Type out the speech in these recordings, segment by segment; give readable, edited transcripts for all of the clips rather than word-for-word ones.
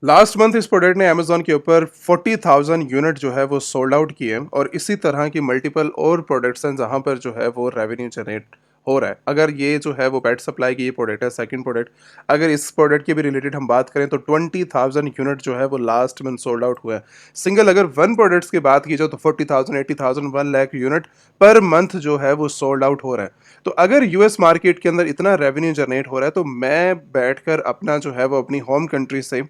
Last month इस product ने Amazon के ऊपर 40,000 यूनिट जो है वो सोल्ड आउट किए हैं और इसी तरह की मल्टीपल और प्रोडक्ट्स हैं जहाँ पर जो है वो रेवेन्यू जनरेट हो रहा है। अगर ये जो है वो पेट सप्लाई की ये प्रोडक्ट है, सेकंड प्रोडक्ट, अगर इस प्रोडक्ट के भी रिलेटेड हम बात करें तो 20,000 यूनिट जो है वो लास्ट मंथ सोल्ड आउट हुआ है। सिंगल अगर वन प्रोडक्ट्स की बात की जाए तो 40,000, 80,000, 1 लाख यूनिट पर मंथ जो है वो सोल्ड आउट हो रहा है। तो अगर यूएस मार्केट के अंदर इतना रेवेन्यू जनरेट हो रहा है तो मैं बैठकर अपना जो है वो अपनी होम कंट्री से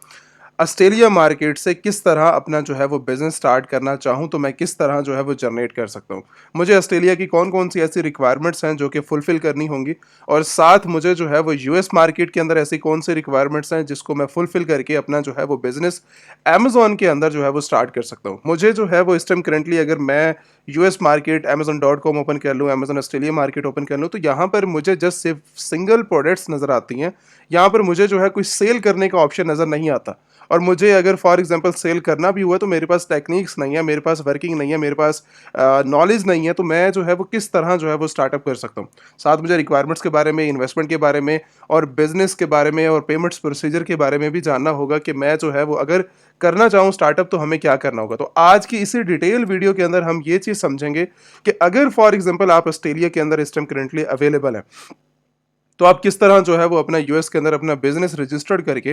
ऑस्ट्रेलिया मार्केट से किस तरह अपना जो है वो बिज़नेस स्टार्ट करना चाहूँ तो मैं किस तरह जो है वो जनरेट कर सकता हूँ। मुझे ऑस्ट्रेलिया की कौन-कौन सी ऐसी रिक्वायरमेंट्स हैं जो कि फुलफ़िल करनी होंगी और साथ मुझे जो है वो यूएस मार्केट के अंदर ऐसी कौन सी रिक्वायरमेंट्स हैं जिसको मैं फुलफ़िल करके अपना जो है वो बिज़नेस अमेज़न के अंदर जो है वो स्टार्ट कर सकता हूँ। मुझे जो है वो इस टाइम करंटली अगर मैं यूएस मार्केट amazon.com ओपन कर लूँ, अमेज़न ऑस्ट्रेलिया मार्केट ओपन कर लूँ तो यहाँ पर मुझे जस्ट सिर्फ़ सिंगल प्रोडक्ट्स नज़र आती हैं। यहाँ पर मुझे जो है कोई सेल करने का ऑप्शन नज़र नहीं आता। और मुझे अगर फॉर एग्जांपल सेल करना भी हुआ तो मेरे पास टेक्निक्स नहीं है, मेरे पास वर्किंग नहीं है, मेरे पास नॉलेज नहीं है, तो मैं जो है वो किस तरह जो है वो स्टार्टअप कर सकता हूँ। साथ मुझे रिक्वायरमेंट्स के बारे में, इन्वेस्टमेंट के बारे में और बिजनेस के बारे में और पेमेंट्स प्रोसीजर के बारे में भी जानना होगा कि मैं जो है वो अगर करना चाहूँ स्टार्टअप तो हमें क्या करना होगा। तो आज की इसी डिटेल वीडियो के अंदर हम ये चीज़ समझेंगे कि अगर फॉर एग्जांपल आप ऑस्ट्रेलिया के अंदर इस टाइम करंटली अवेलेबल है तो आप किस तरह जो है वो अपना यूएस के अंदर अपना बिजनेस रजिस्टर्ड करके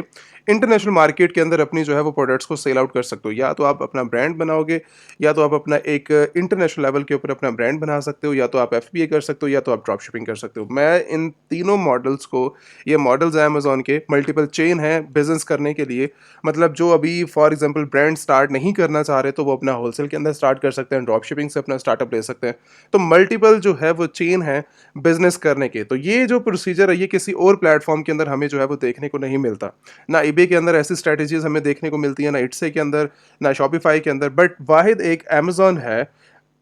इंटरनेशनल मार्केट के अंदर अपनी जो है वो प्रोडक्ट्स को सेल आउट कर सकते हो। या तो आप अपना ब्रांड बनाओगे, या तो आप अपना एक इंटरनेशनल लेवल के ऊपर अपना ब्रांड बना सकते हो, या तो आप एफबीए कर सकते हो, या तो आप ड्रॉप शिपिंग कर सकते हो। मैं इन तीनों मॉडल्स को, ये मॉडल्स हैं अमेजोन के, मल्टीपल चेन है बिजनेस करने के लिए। मतलब जो अभी फॉर एग्जाम्पल ब्रांड स्टार्ट नहीं करना चाह रहे तो वो अपना होलसेल के अंदर स्टार्ट कर सकते हैं, ड्रॉप शिपिंग से अपना स्टार्टअप ले सकते हैं। तो मल्टीपल जो है वो चेन है बिजनेस करने के। तो ये जो प्रोसीजर है ये किसी और प्लेटफॉर्म के अंदर हमें जो है वो देखने को नहीं मिलता। ना ईबे के अंदर ऐसी स्ट्रेटजीज हमें देखने को मिलती है, ना इट्से के अंदर, ना शॉपिफाई के अंदर, बट वाहिद एक अमेजोन है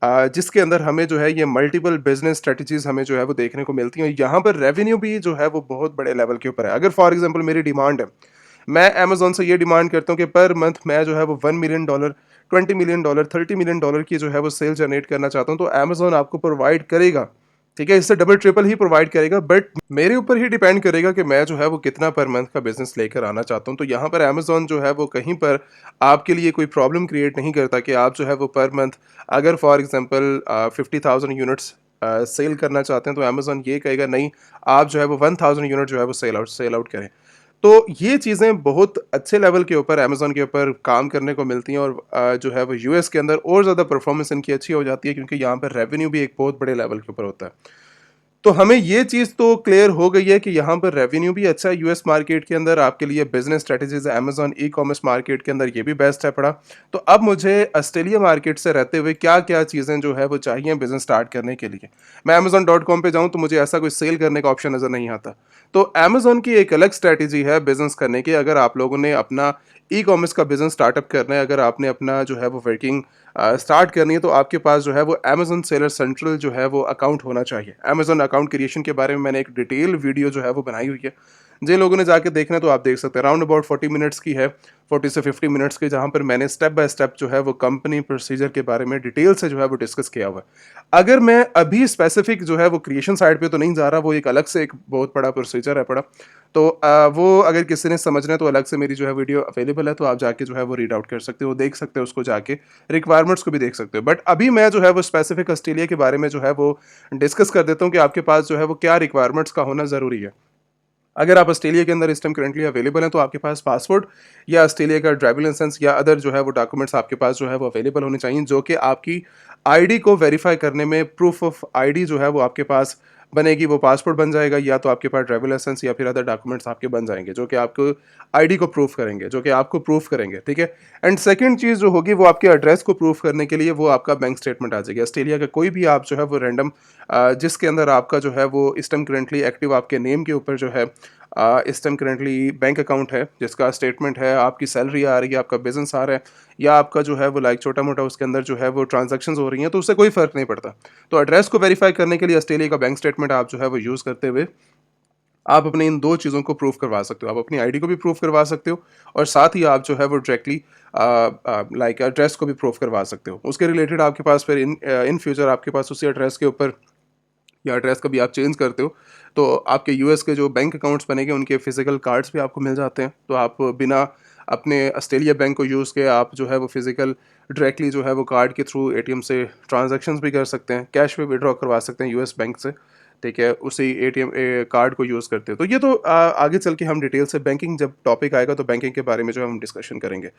जिसके अंदर हमें जो है ये मल्टीपल बिजनेस स्ट्रेटजीज हमें जो है वो देखने को मिलती हैं। यहाँ पर रेवेन्यू भी जो है वो बहुत बड़े लेवल के ऊपर है। अगर फॉर एग्जांपल मेरी डिमांड है, मैं अमेजोन से ये डिमांड करता हूँ कि पर मंथ मैं जो है वो $1 मिलियन, $20 मिलियन, $30 मिलियन की जो है वो सेल जनरेट करना चाहता हूँ, तो अमेजोन आपको प्रोवाइड करेगा। ठीक है, इससे डबल ट्रिपल ही प्रोवाइड करेगा, बट मेरे ऊपर ही डिपेंड करेगा कि मैं जो है वो कितना पर मंथ का बिजनेस लेकर आना चाहता हूँ। तो यहाँ पर अमेजोन जो है वो कहीं पर आपके लिए कोई प्रॉब्लम क्रिएट नहीं करता कि आप जो है वो पर मंथ अगर फॉर एग्जांपल 50,000 यूनिट्स सेल करना चाहते हैं तो अमेजोन ये कहेगा नहीं, आप जो है वो 1,000 यूनिट जो है वो सेल आउट करें। तो ये चीज़ें बहुत अच्छे लेवल के ऊपर अमेज़न के ऊपर काम करने को मिलती हैं और जो है वो यूएस के अंदर और ज़्यादा परफॉर्मेंस इनकी अच्छी हो जाती है क्योंकि यहाँ पर रेवेन्यू भी एक बहुत बड़े लेवल के ऊपर होता है। तो हमें ये चीज़ तो क्लियर हो गई है कि यहाँ पर रेवेन्यू भी अच्छा है यूएस मार्केट के अंदर, आपके लिए business strategies Amazon e commerce market के अंदर ये भी बेस्ट है पड़ा। तो अब मुझे ऑस्ट्रेलिया मार्केट से रहते हुए क्या क्या चीज़ें जो है वो चाहिए बिजनेस स्टार्ट करने के लिए। मैं amazon.com पे जाऊँ तो मुझे ऐसा कोई सेल करने का ऑप्शन नज़र नहीं आता। तो अमेजोन की एक अलग स्ट्रैटेजी है बिजनेस करने की। अगर आप लोगों ने अपना ई कॉमर्स का बिजनेस स्टार्टअप करना है, अगर आपने अपना जो है वो वर्किंग स्टार्ट करनी है, तो आपके पास जो है वो अमेजन सेलर सेंट्रल जो है वो अकाउंट होना चाहिए। अमेजन अकाउंट क्रिएशन के बारे में मैंने एक डिटेल वीडियो जो है वो बनाई हुई है, जिन लोगों ने जाके देखना है तो आप देख सकते हैं। राउंड अबाउट 40 मिनट्स की है, 40 से 50 मिनट्स की, जहाँ पर मैंने स्टेप बाय स्टेप जो है वो कंपनी प्रोसीजर के बारे में डिटेल से जो है वो डिस्कस किया हुआ है। अगर मैं अभी स्पेसिफिक जो है वो क्रिएशन साइड पे तो नहीं जा रहा, वो एक अलग से एक बहुत बड़ा प्रोसीजर है पड़ा। तो वो अगर किसी ने समझना है तो अलग से मेरी जो है वीडियो अवेलेबल है, तो आप जाके जो है वो रीड आउट कर सकते हो, देख सकते हो उसको जाके, रिक्वायरमेंट्स को भी देख सकते हो। बट अभी मैं जो है वो स्पेसिफिक ऑस्ट्रेलिया के बारे में जो है वो डिस्कस कर देता हूँ कि आपके पास जो है वो क्या रिक्वायरमेंट्स का होना ज़रूरी है। अगर आप ऑस्ट्रेलिया के अंदर इस टाइम करंटली अवेलेबल हैं तो आपके पास पासपोर्ट या ऑस्ट्रेलिया का ड्राइविंग लाइसेंस या अदर जो है वो डॉक्यूमेंट्स आपके पास जो है वो अवेलेबल होने चाहिए, जो कि आपकी आईडी को वेरीफाई करने में प्रूफ ऑफ आईडी जो है वो आपके पास बनेगी। वो पासपोर्ट बन जाएगा या तो आपके पास ड्राइविंग लाइसेंस या फिर अदर डॉक्यूमेंट्स आपके बन जाएंगे जो कि आपको आईडी को प्रूफ करेंगे, जो कि आपको प्रूफ करेंगे। ठीक है। एंड सेकंड चीज़ जो होगी वो आपके एड्रेस को प्रूफ करने के लिए वो आपका बैंक स्टेटमेंट आ जाएगी। ऑस्ट्रेलिया का कोई भी आप जो है वो रैंडम जिसके अंदर आपका जो है वो इस टाइम करेंटली एक्टिव आपके नेम के ऊपर जो है इस टाइम करेंटली बैंक अकाउंट है, जिसका स्टेटमेंट है, आपकी सैलरी आ रही है, आपका बिजनेस आ रहा है, या आपका जो है वो लाइक छोटा मोटा उसके अंदर जो है वो ट्रांजैक्शंस हो रही हैं, तो उससे कोई फ़र्क नहीं पड़ता। तो एड्रेस को वेरीफाई करने के लिए ऑस्ट्रेलिया का बैंक स्टेटमेंट आप जो है वो यूज़ करते हुए आप अपने इन दो चीज़ों को प्रूफ करवा सकते हो। आप अपनी आईडी को भी प्रूफ करवा सकते हो और साथ ही आप जो है वो डायरेक्टली लाइक एड्रेस को भी प्रूफ करवा सकते हो। उसके रिलेटेड आपके पास फिर इन फ्यूचर आपके पास उसी एड्रेस के ऊपर या एड्रेस कभी आप चेंज करते हो तो आपके यूएस के जो बैंक अकाउंट्स बनेंगे उनके फिजिकल कार्ड्स भी आपको मिल जाते हैं। तो आप बिना अपने ऑस्ट्रेलिया बैंक को यूज़ किया, आप जो है वो फिज़िकल डायरेक्टली जो है वो कार्ड के थ्रू एटीएम से ट्रांजैक्शंस भी कर सकते हैं, कैश भी विड्रॉ करवा सकते हैं यूएस बैंक से, ठीक है, उसी एटीएम कार्ड को यूज़ करते हो। तो ये तो आगे चल के हम डिटेल से बैंकिंग जब टॉपिक आएगा तो बैंकिंग के बारे में जो है हम डिस्कशन करेंगे।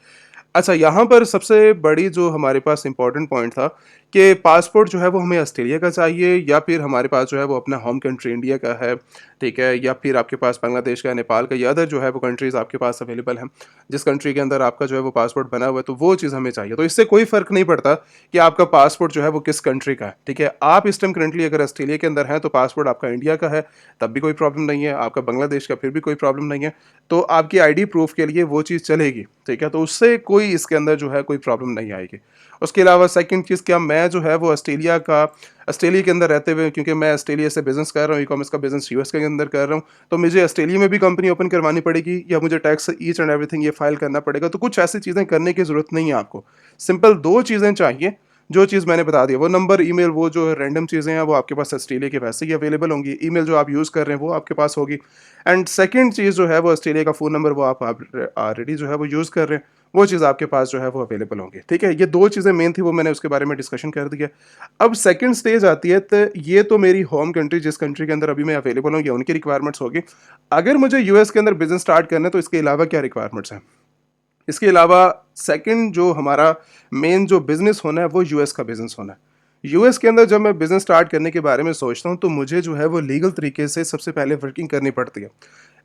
अच्छा, यहाँ पर सबसे बड़ी जो हमारे पास इम्पोर्टेंट पॉइंट था कि पासपोर्ट जो है वो हमें ऑस्ट्रेलिया का चाहिए या फिर हमारे पास जो है वो अपना होम कंट्री इंडिया का है, ठीक है, या फिर आपके पास बांग्लादेश का, नेपाल का या अदर जो है वो कंट्रीज़ आपके पास अवेलेबल हैं, जिस कंट्री के अंदर आपका जो है वो पासपोर्ट बना हुआ है, तो वो चीज़ हमें चाहिए। तो इससे कोई फ़र्क नहीं पड़ता कि आपका पासपोर्ट जो है वो किस कंट्री का है, ठीक है। आप इस टाइम करंटली अगर ऑस्ट्रेलिया के अंदर हैं तो पासपोर्ट आपका इंडिया का है, तब भी कोई प्रॉब्लम नहीं है, आपका बांग्लादेश का फिर भी कोई प्रॉब्लम नहीं है, तो आपकी आईडी प्रूफ के लिए वो चीज़ चलेगी, ठीक है। तो उससे कोई इसके अंदर जो है कोई प्रॉब्लम नहीं आएगी। उसके अलावा सेकंड चीज़, क्या मैं जो है वो ऑस्ट्रेलिया के अंदर रहते हुए, क्योंकि मैं ऑस्ट्रेलिया से बिज़नेस कर रहा हूँ, ई-कॉमर्स का बिज़नेस यूएस के अंदर कर रहा हूँ, तो मुझे ऑस्ट्रेलिया में भी कंपनी ओपन करवानी पड़ेगी या मुझे टैक्स ईच एंड एवरीथिंग ये फाइल करना पड़ेगा? तो कुछ ऐसी चीज़ें करने की ज़रूरत नहीं है आपको। सिंपल 2 चीज़ें चाहिए, जो चीज़ मैंने बता दी, वो नंबर, ईमेल, वो जो रैंडम चीज़ें हैं वो आपके पास ऑस्ट्रेलिया के वैसे ही अवेलेबल होंगी। ईमेल जो आप यूज़ कर रहे हैं वो आपके पास होगी, एंड सेकंड चीज़ जो है वो ऑस्ट्रेलिया का फ़ोन नंबर, वो आप ऑलरेडी जो है वो यूज़ कर रहे हैं, वो चीज़ आपके पास जो है वो अवेलेबल होंगी, ठीक है। ये 2 चीज़ें मेन थी, वो मैंने उसके बारे में डिस्कशन कर दिया। अब सेकंड स्टेज आती है, तो ये तो मेरी होम कंट्री, जिस कंट्री के अंदर अभी मैं अवेलेबल हूँ, या उनकी रिक्वायरमेंट्स होगी। अगर मुझे यूएस के अंदर बिज़नेस स्टार्ट करना है तो इसके अलावा क्या रिक्वायरमेंट्स हैं? इसके अलावा सेकंड जो हमारा मेन जो बिज़नेस होना है वो यूएस का बिज़नेस होना है। यूएस के अंदर जब मैं बिज़नेस स्टार्ट करने के बारे में सोचता हूँ तो मुझे जो है वो लीगल तरीके से सबसे पहले वर्किंग करनी पड़ती है।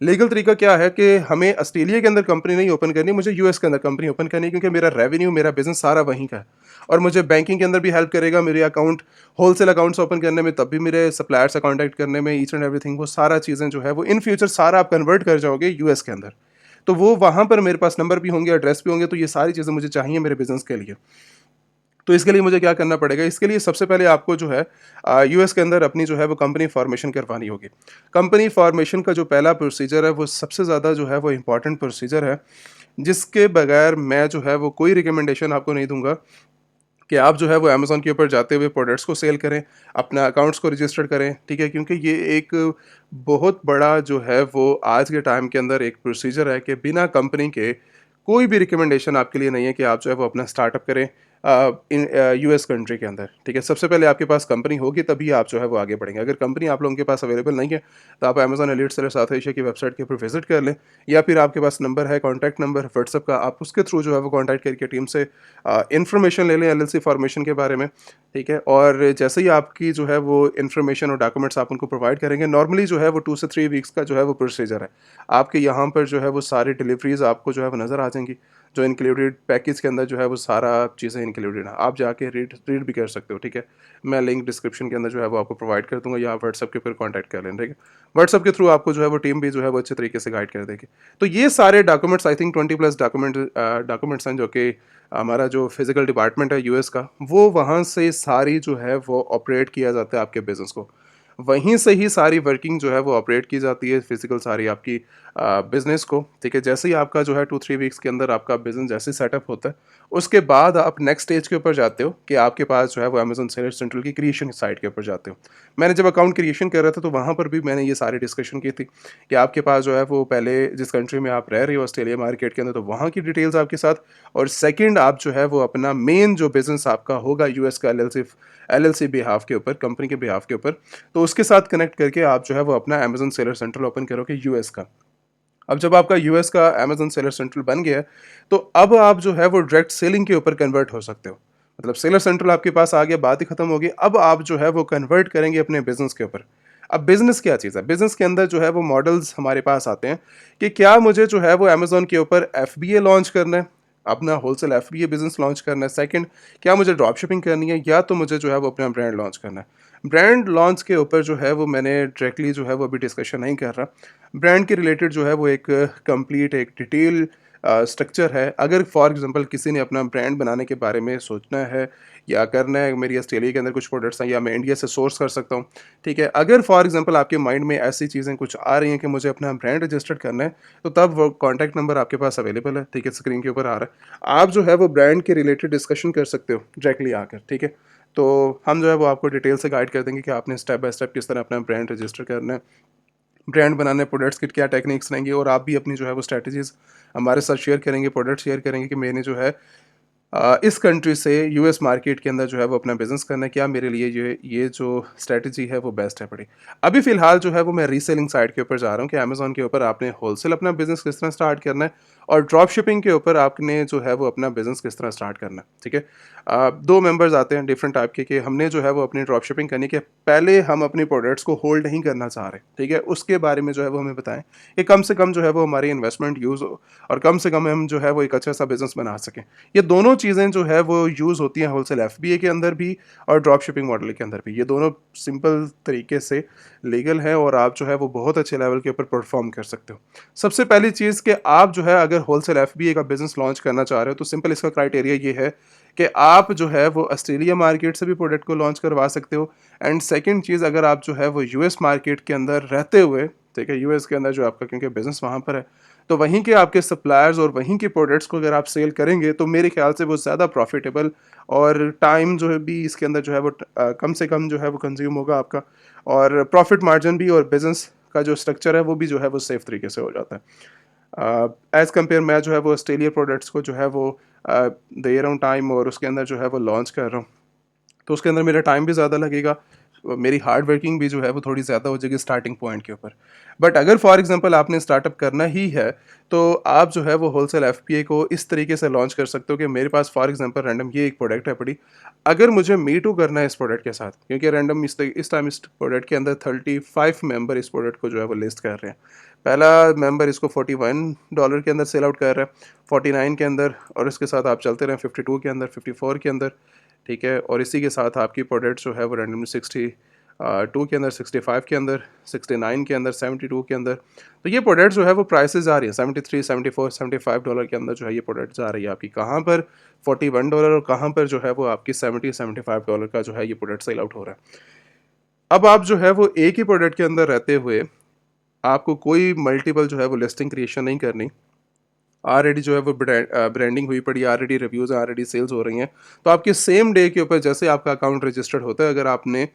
लीगल तरीका क्या है कि हमें ऑस्ट्रेलिया के अंदर कंपनी नहीं ओपन करनी, मुझे यूएस के अंदर कंपनी ओपन करनी है, क्योंकि मेरा रेवेन्यू, मेरा बिज़नेस सारा वहीं का है और मुझे बैंकिंग के अंदर भी हेल्प करेगा, मेरे अकाउंट, होलसेल अकाउंट्स ओपन करने में, तब भी मेरे सप्लायर से कॉन्टैक्ट करने में, ईच एंड एवरीथिंग, वो सारा चीज़ें जो है वो इन फ्यूचर सारा आप कन्वर्ट कर जाओगे यूएस के अंदर। तो वो वहाँ पर मेरे पास नंबर भी होंगे, एड्रेस भी होंगे, तो ये सारी चीज़ें मुझे चाहिए मेरे बिज़नेस के लिए। तो इसके लिए मुझे क्या करना पड़ेगा? इसके लिए सबसे पहले आपको जो है यूएस के अंदर अपनी जो है वो कंपनी फॉर्मेशन करवानी होगी। कंपनी फॉर्मेशन का जो पहला प्रोसीजर है वो सबसे ज़्यादा जो है वो इम्पोर्टेंट प्रोसीजर है, जिसके बगैर मैं जो है वो कोई रिकमेंडेशन आपको नहीं दूँगा कि आप जो है वो अमेज़न के ऊपर जाते हुए प्रोडक्ट्स को सेल करें, अपना अकाउंट्स को रजिस्टर करें, ठीक है? क्योंकि ये एक बहुत बड़ा जो है वो आज के टाइम के अंदर एक प्रोसीजर है कि बिना कंपनी के कोई भी रिकमेंडेशन आपके लिए नहीं है कि आप जो है वो अपना स्टार्टअप करें इन यूएस कंट्री के अंदर, ठीक है? सबसे पहले आपके पास कंपनी होगी तभी आप जो है वो आगे बढ़ेंगे। अगर कंपनी आप लोगों के पास अवेलेबल नहीं है, तो आप Amazon elite seller south Asia की वेबसाइट के ऊपर विज़िट कर लें, या फिर आपके पास नंबर है, कॉन्टैक्ट नंबर व्हाट्सएप का, आप उसके थ्रू जो है वो कॉन्टैक्ट करके टीम से इन्फॉर्मेशन ले लें एलएलसी फॉर्मेशन के बारे में, ठीक है? और जैसे ही आपकी जो है वो इन्फॉर्मेशन और डॉक्यूमेंट्स आप उनको प्रोवाइड करेंगे, नॉर्मली जो है वो 2 से 3 वीक्स का जो है वो प्रोसीजर है। आपके यहाँ पर जो है वो सारी डिलीवरीज़ आपको जो है वो नज़र आ जाएँगी। जो इंक्लूडेड पैकेज के अंदर जो है वो सारा चीज़ें इंक्लूडेड है। आप जाके रीड रीड भी कर सकते हो, ठीक है? मैं लिंक डिस्क्रिप्शन के अंदर जो है वो आपको प्रोवाइड कर दूँगा, या आप व्हाट्सएप के ऊपर कॉन्टैक्ट कर लें, ठीक है? व्हाट्सएप के थ्रू आपको जो है वो टीम भी जो है वो अच्छे तरीके से गाइड कर देगी। तो ये सारे documents, I think 20 plus documents हैं, जो कि हमारा जो फिज़िकल डिपार्टमेंट है यूएस का, वो वहाँ से सारी जो है वो ऑपरेट किया जाता है आपके बिज़नेस को। वहीं से ही सारी वर्किंग जो है वो ऑपरेट की जाती है, फिज़िकल सारी आपकी बिज़नेस को, ठीक है? जैसे ही आपका जो है 2-3 वीक्स के अंदर आपका बिज़नेस जैसे सेटअप होता है, उसके बाद आप नेक्स्ट स्टेज के ऊपर जाते हो कि आपके पास जो है वो अमेज़न सेलर्स सेंट्रल की क्रिएशन साइट के ऊपर जाते हो। मैंने जब अकाउंट क्रिएशन कर रहा था तो वहाँ पर भी मैंने ये सारी डिस्कशन की थी कि आपके पास जो है वो पहले जिस कंट्री में आप रह रहे हो ऑस्ट्रेलिया मार्केट के अंदर, तो वहाँ की डिटेल्स आपके साथ, और सेकंड आप जो है वो अपना मेन जो बिज़नेस आपका होगा यूएस का एलएलसी बिहाफ के ऊपर, कंपनी के बिहाफ के ऊपर, तो उसके साथ कनेक्ट करके आप जो है वो अपना अमेज़न सेलर सेंट्रल ओपन करोगे यूएस का। अब जब आपका यूएस का अमेज़न सेलर सेंट्रल बन गया है, तो अब आप जो है वो डायरेक्ट सेलिंग के ऊपर कन्वर्ट हो सकते हो। मतलब सेलर सेंट्रल आपके पास आ गया, बात ही खत्म हो गई। अब आप जो है वो कन्वर्ट करेंगे अपने बिज़नेस के ऊपर। अब बिज़नेस क्या चीज़ है? बिज़नेस के अंदर जो है वो मॉडल्स हमारे पास आते हैं कि क्या मुझे जो है वो अमेज़न के ऊपर एफबीए लॉन्च करना है, अपना होलसेल एफबीए बिज़नेस लॉन्च करना है। सेकंड, क्या मुझे ड्रॉप शिपिंग करनी है, या तो मुझे जो है वो अपना ब्रांड लॉन्च करना है। ब्रांड लॉन्च के ऊपर जो है वो मैंने डायरेक्टली जो है वो अभी डिस्कशन नहीं कर रहा। ब्रांड के रिलेटेड जो है वो एक कंप्लीट एक डिटेल स्ट्रक्चर है। अगर फॉर एग्जांपल किसी ने अपना ब्रांड बनाने के बारे में सोचना है या करना है, मेरी ऑस्ट्रेलिया के अंदर कुछ प्रोडक्ट्स हैं या मैं इंडिया से सोर्स कर सकता हूँ, ठीक है? अगर फॉर एग्जांपल आपके माइंड में ऐसी चीज़ें कुछ आ रही हैं कि मुझे अपना ब्रांड रजिस्टर्ड करना है, तो तब वो कॉन्टैक्ट नंबर आपके पास अवेलेबल है, ठीक है? स्क्रीन के ऊपर आ रहा है। आप जो है वो ब्रांड के रिलेटेड डिस्कशन कर सकते हो डायरेक्टली आकर, ठीक है? तो हम जो है वो आपको डिटेल से गाइड कर देंगे कि आपने स्टेप बाय स्टेप किस तरह अपना ब्रांड रजिस्टर करना है। ब्रांड बनाने प्रोडक्ट्स की क्या टेक्निक्स रहेंगी, और आप भी अपनी जो है वो स्ट्रैटेजीज़ हमारे साथ शेयर करेंगे, प्रोडक्ट शेयर करेंगे कि मैंने जो है इस कंट्री से यूएस मार्केट के अंदर जो है वो अपना बिजनेस करना है, क्या मेरे लिए ये जो स्ट्रैटेजी है वो बेस्ट है पड़ी। अभी फ़िलहाल जो है वो मैं रीसेलिंग साइड के ऊपर जा रहा हूँ कि अमेज़न के ऊपर आपने होलसेल अपना बिज़नेस किस तरह स्टार्ट करना है, और ड्रॉप शिपिंग के ऊपर आपने जो है वो अपना बिज़नेस किस तरह स्टार्ट करना है, ठीक है। 2 मेंबर्स आते हैं डिफरेंट टाइप के कि हमने जो है वो अपनी ड्रॉप शिपिंग करनी है, पहले हम अपनी प्रोडक्ट्स को होल्ड नहीं करना चाह रहे, ठीक है। उसके बारे में जो है वो हमें बताएँ कि कम से कम जो है वो हमारी इन्वेस्टमेंट यूज़ हो, और कम से कम हम जो है वो एक अच्छा सा बिज़नेस बना सकें। ये दोनों चीज़ें जो है वो यूज़ होती हैं होलसेल एफबीए के अंदर भी और ड्रॉप शिपिंग मॉडल के अंदर भी। ये दोनों सिंपल तरीके से लीगल है, और आप जो है वो बहुत अच्छे लेवल के ऊपर परफॉर्म कर सकते हो। सबसे पहली चीज़ कि आप जो है अगर होलसेल एफबीए का बिज़नेस लॉन्च करना चाह रहे हो, तो सिंपल इसका क्राइटेरिया ये है कि आप जो है वो ऑस्ट्रेलिया मार्केट से भी प्रोडक्ट को लॉन्च करवा सकते हो। एंड सेकंड चीज़, अगर आप जो है वो यूएस मार्केट के अंदर रहते हुए, ठीक है, यूएस के अंदर जो आपका क्योंकि बिज़नेस वहाँ पर है, तो वहीं के आपके सप्लायर्स और वहीं के प्रोडक्ट्स को अगर आप सेल करेंगे, तो मेरे ख्याल से वो ज़्यादा प्रॉफिटेबल, और टाइम जो है भी इसके अंदर जो है वो कम से कम जो है वो कंज्यूम होगा आपका, और प्रॉफिट मार्जिन भी और बिज़नेस का जो स्ट्रक्चर है वो भी जो है वो सेफ तरीके से हो जाता है। एज़ कम्पेयर मैं जो है वो ऑस्ट्रेलिया प्रोडक्ट्स को जो है वो दे रहा हूँ टाइम, और उसके अंदर जो है वो लॉन्च कर रहा हूँ, तो उसके अंदर मेरा टाइम भी ज़्यादा लगेगा, मेरी हार्ड वर्किंग भी जो है वो थोड़ी ज़्यादा हो जाएगी स्टार्टिंग पॉइंट के ऊपर। बट अगर फॉर एग्जांपल आपने स्टार्टअप करना ही है, तो आप जो है वो होलसेल एफपीए को इस तरीके से लॉन्च कर सकते हो कि मेरे पास फॉर एग्जांपल रैंडम ये एक प्रोडक्ट है पड़ी, अगर मुझे मी टू करना है इस प्रोडक्ट के साथ, क्योंकि रैंडम इस टाइम इस प्रोडक्ट के अंदर 35 मेंबर इस प्रोडक्ट को जो है वो लिस्ट कर रहे हैं। पहला मेंबर इसको $41 के अंदर सेल आउट कर रहा है, 49 के अंदर, और इसके साथ आप चलते रहें 52 के अंदर, 54 के अंदर, ठीक है। और इसी के साथ आपकी प्रोडक्ट जो है वो रैंडमली 62 के अंदर, 65 के अंदर, 69 के अंदर, 72 के अंदर। तो ये प्रोडक्ट जो है वो प्राइसेस आ रही हैं 73, 74, $75 के अंदर जो है ये प्रोडक्ट जा रही है आपकी, कहाँ पर $41, और कहाँ पर जो है वो आपकी $75 का जो है ये प्रोडक्ट सेल आउट हो रहा है। अब आप जो है वो एक ही प्रोडक्ट के अंदर रहते हुए आपको कोई मल्टीपल जो है वो लिस्टिंग क्रिएशन नहीं करनी, ऑलरेडी जो है वो ब्रांडिंग हुई पड़ी, ऑलरेडी रिव्यूज़, ऑलरेडी सेल्स हो रही हैं। तो आपके सेम डे के ऊपर जैसे आपका अकाउंट रजिस्टर्ड होता है, अगर आपने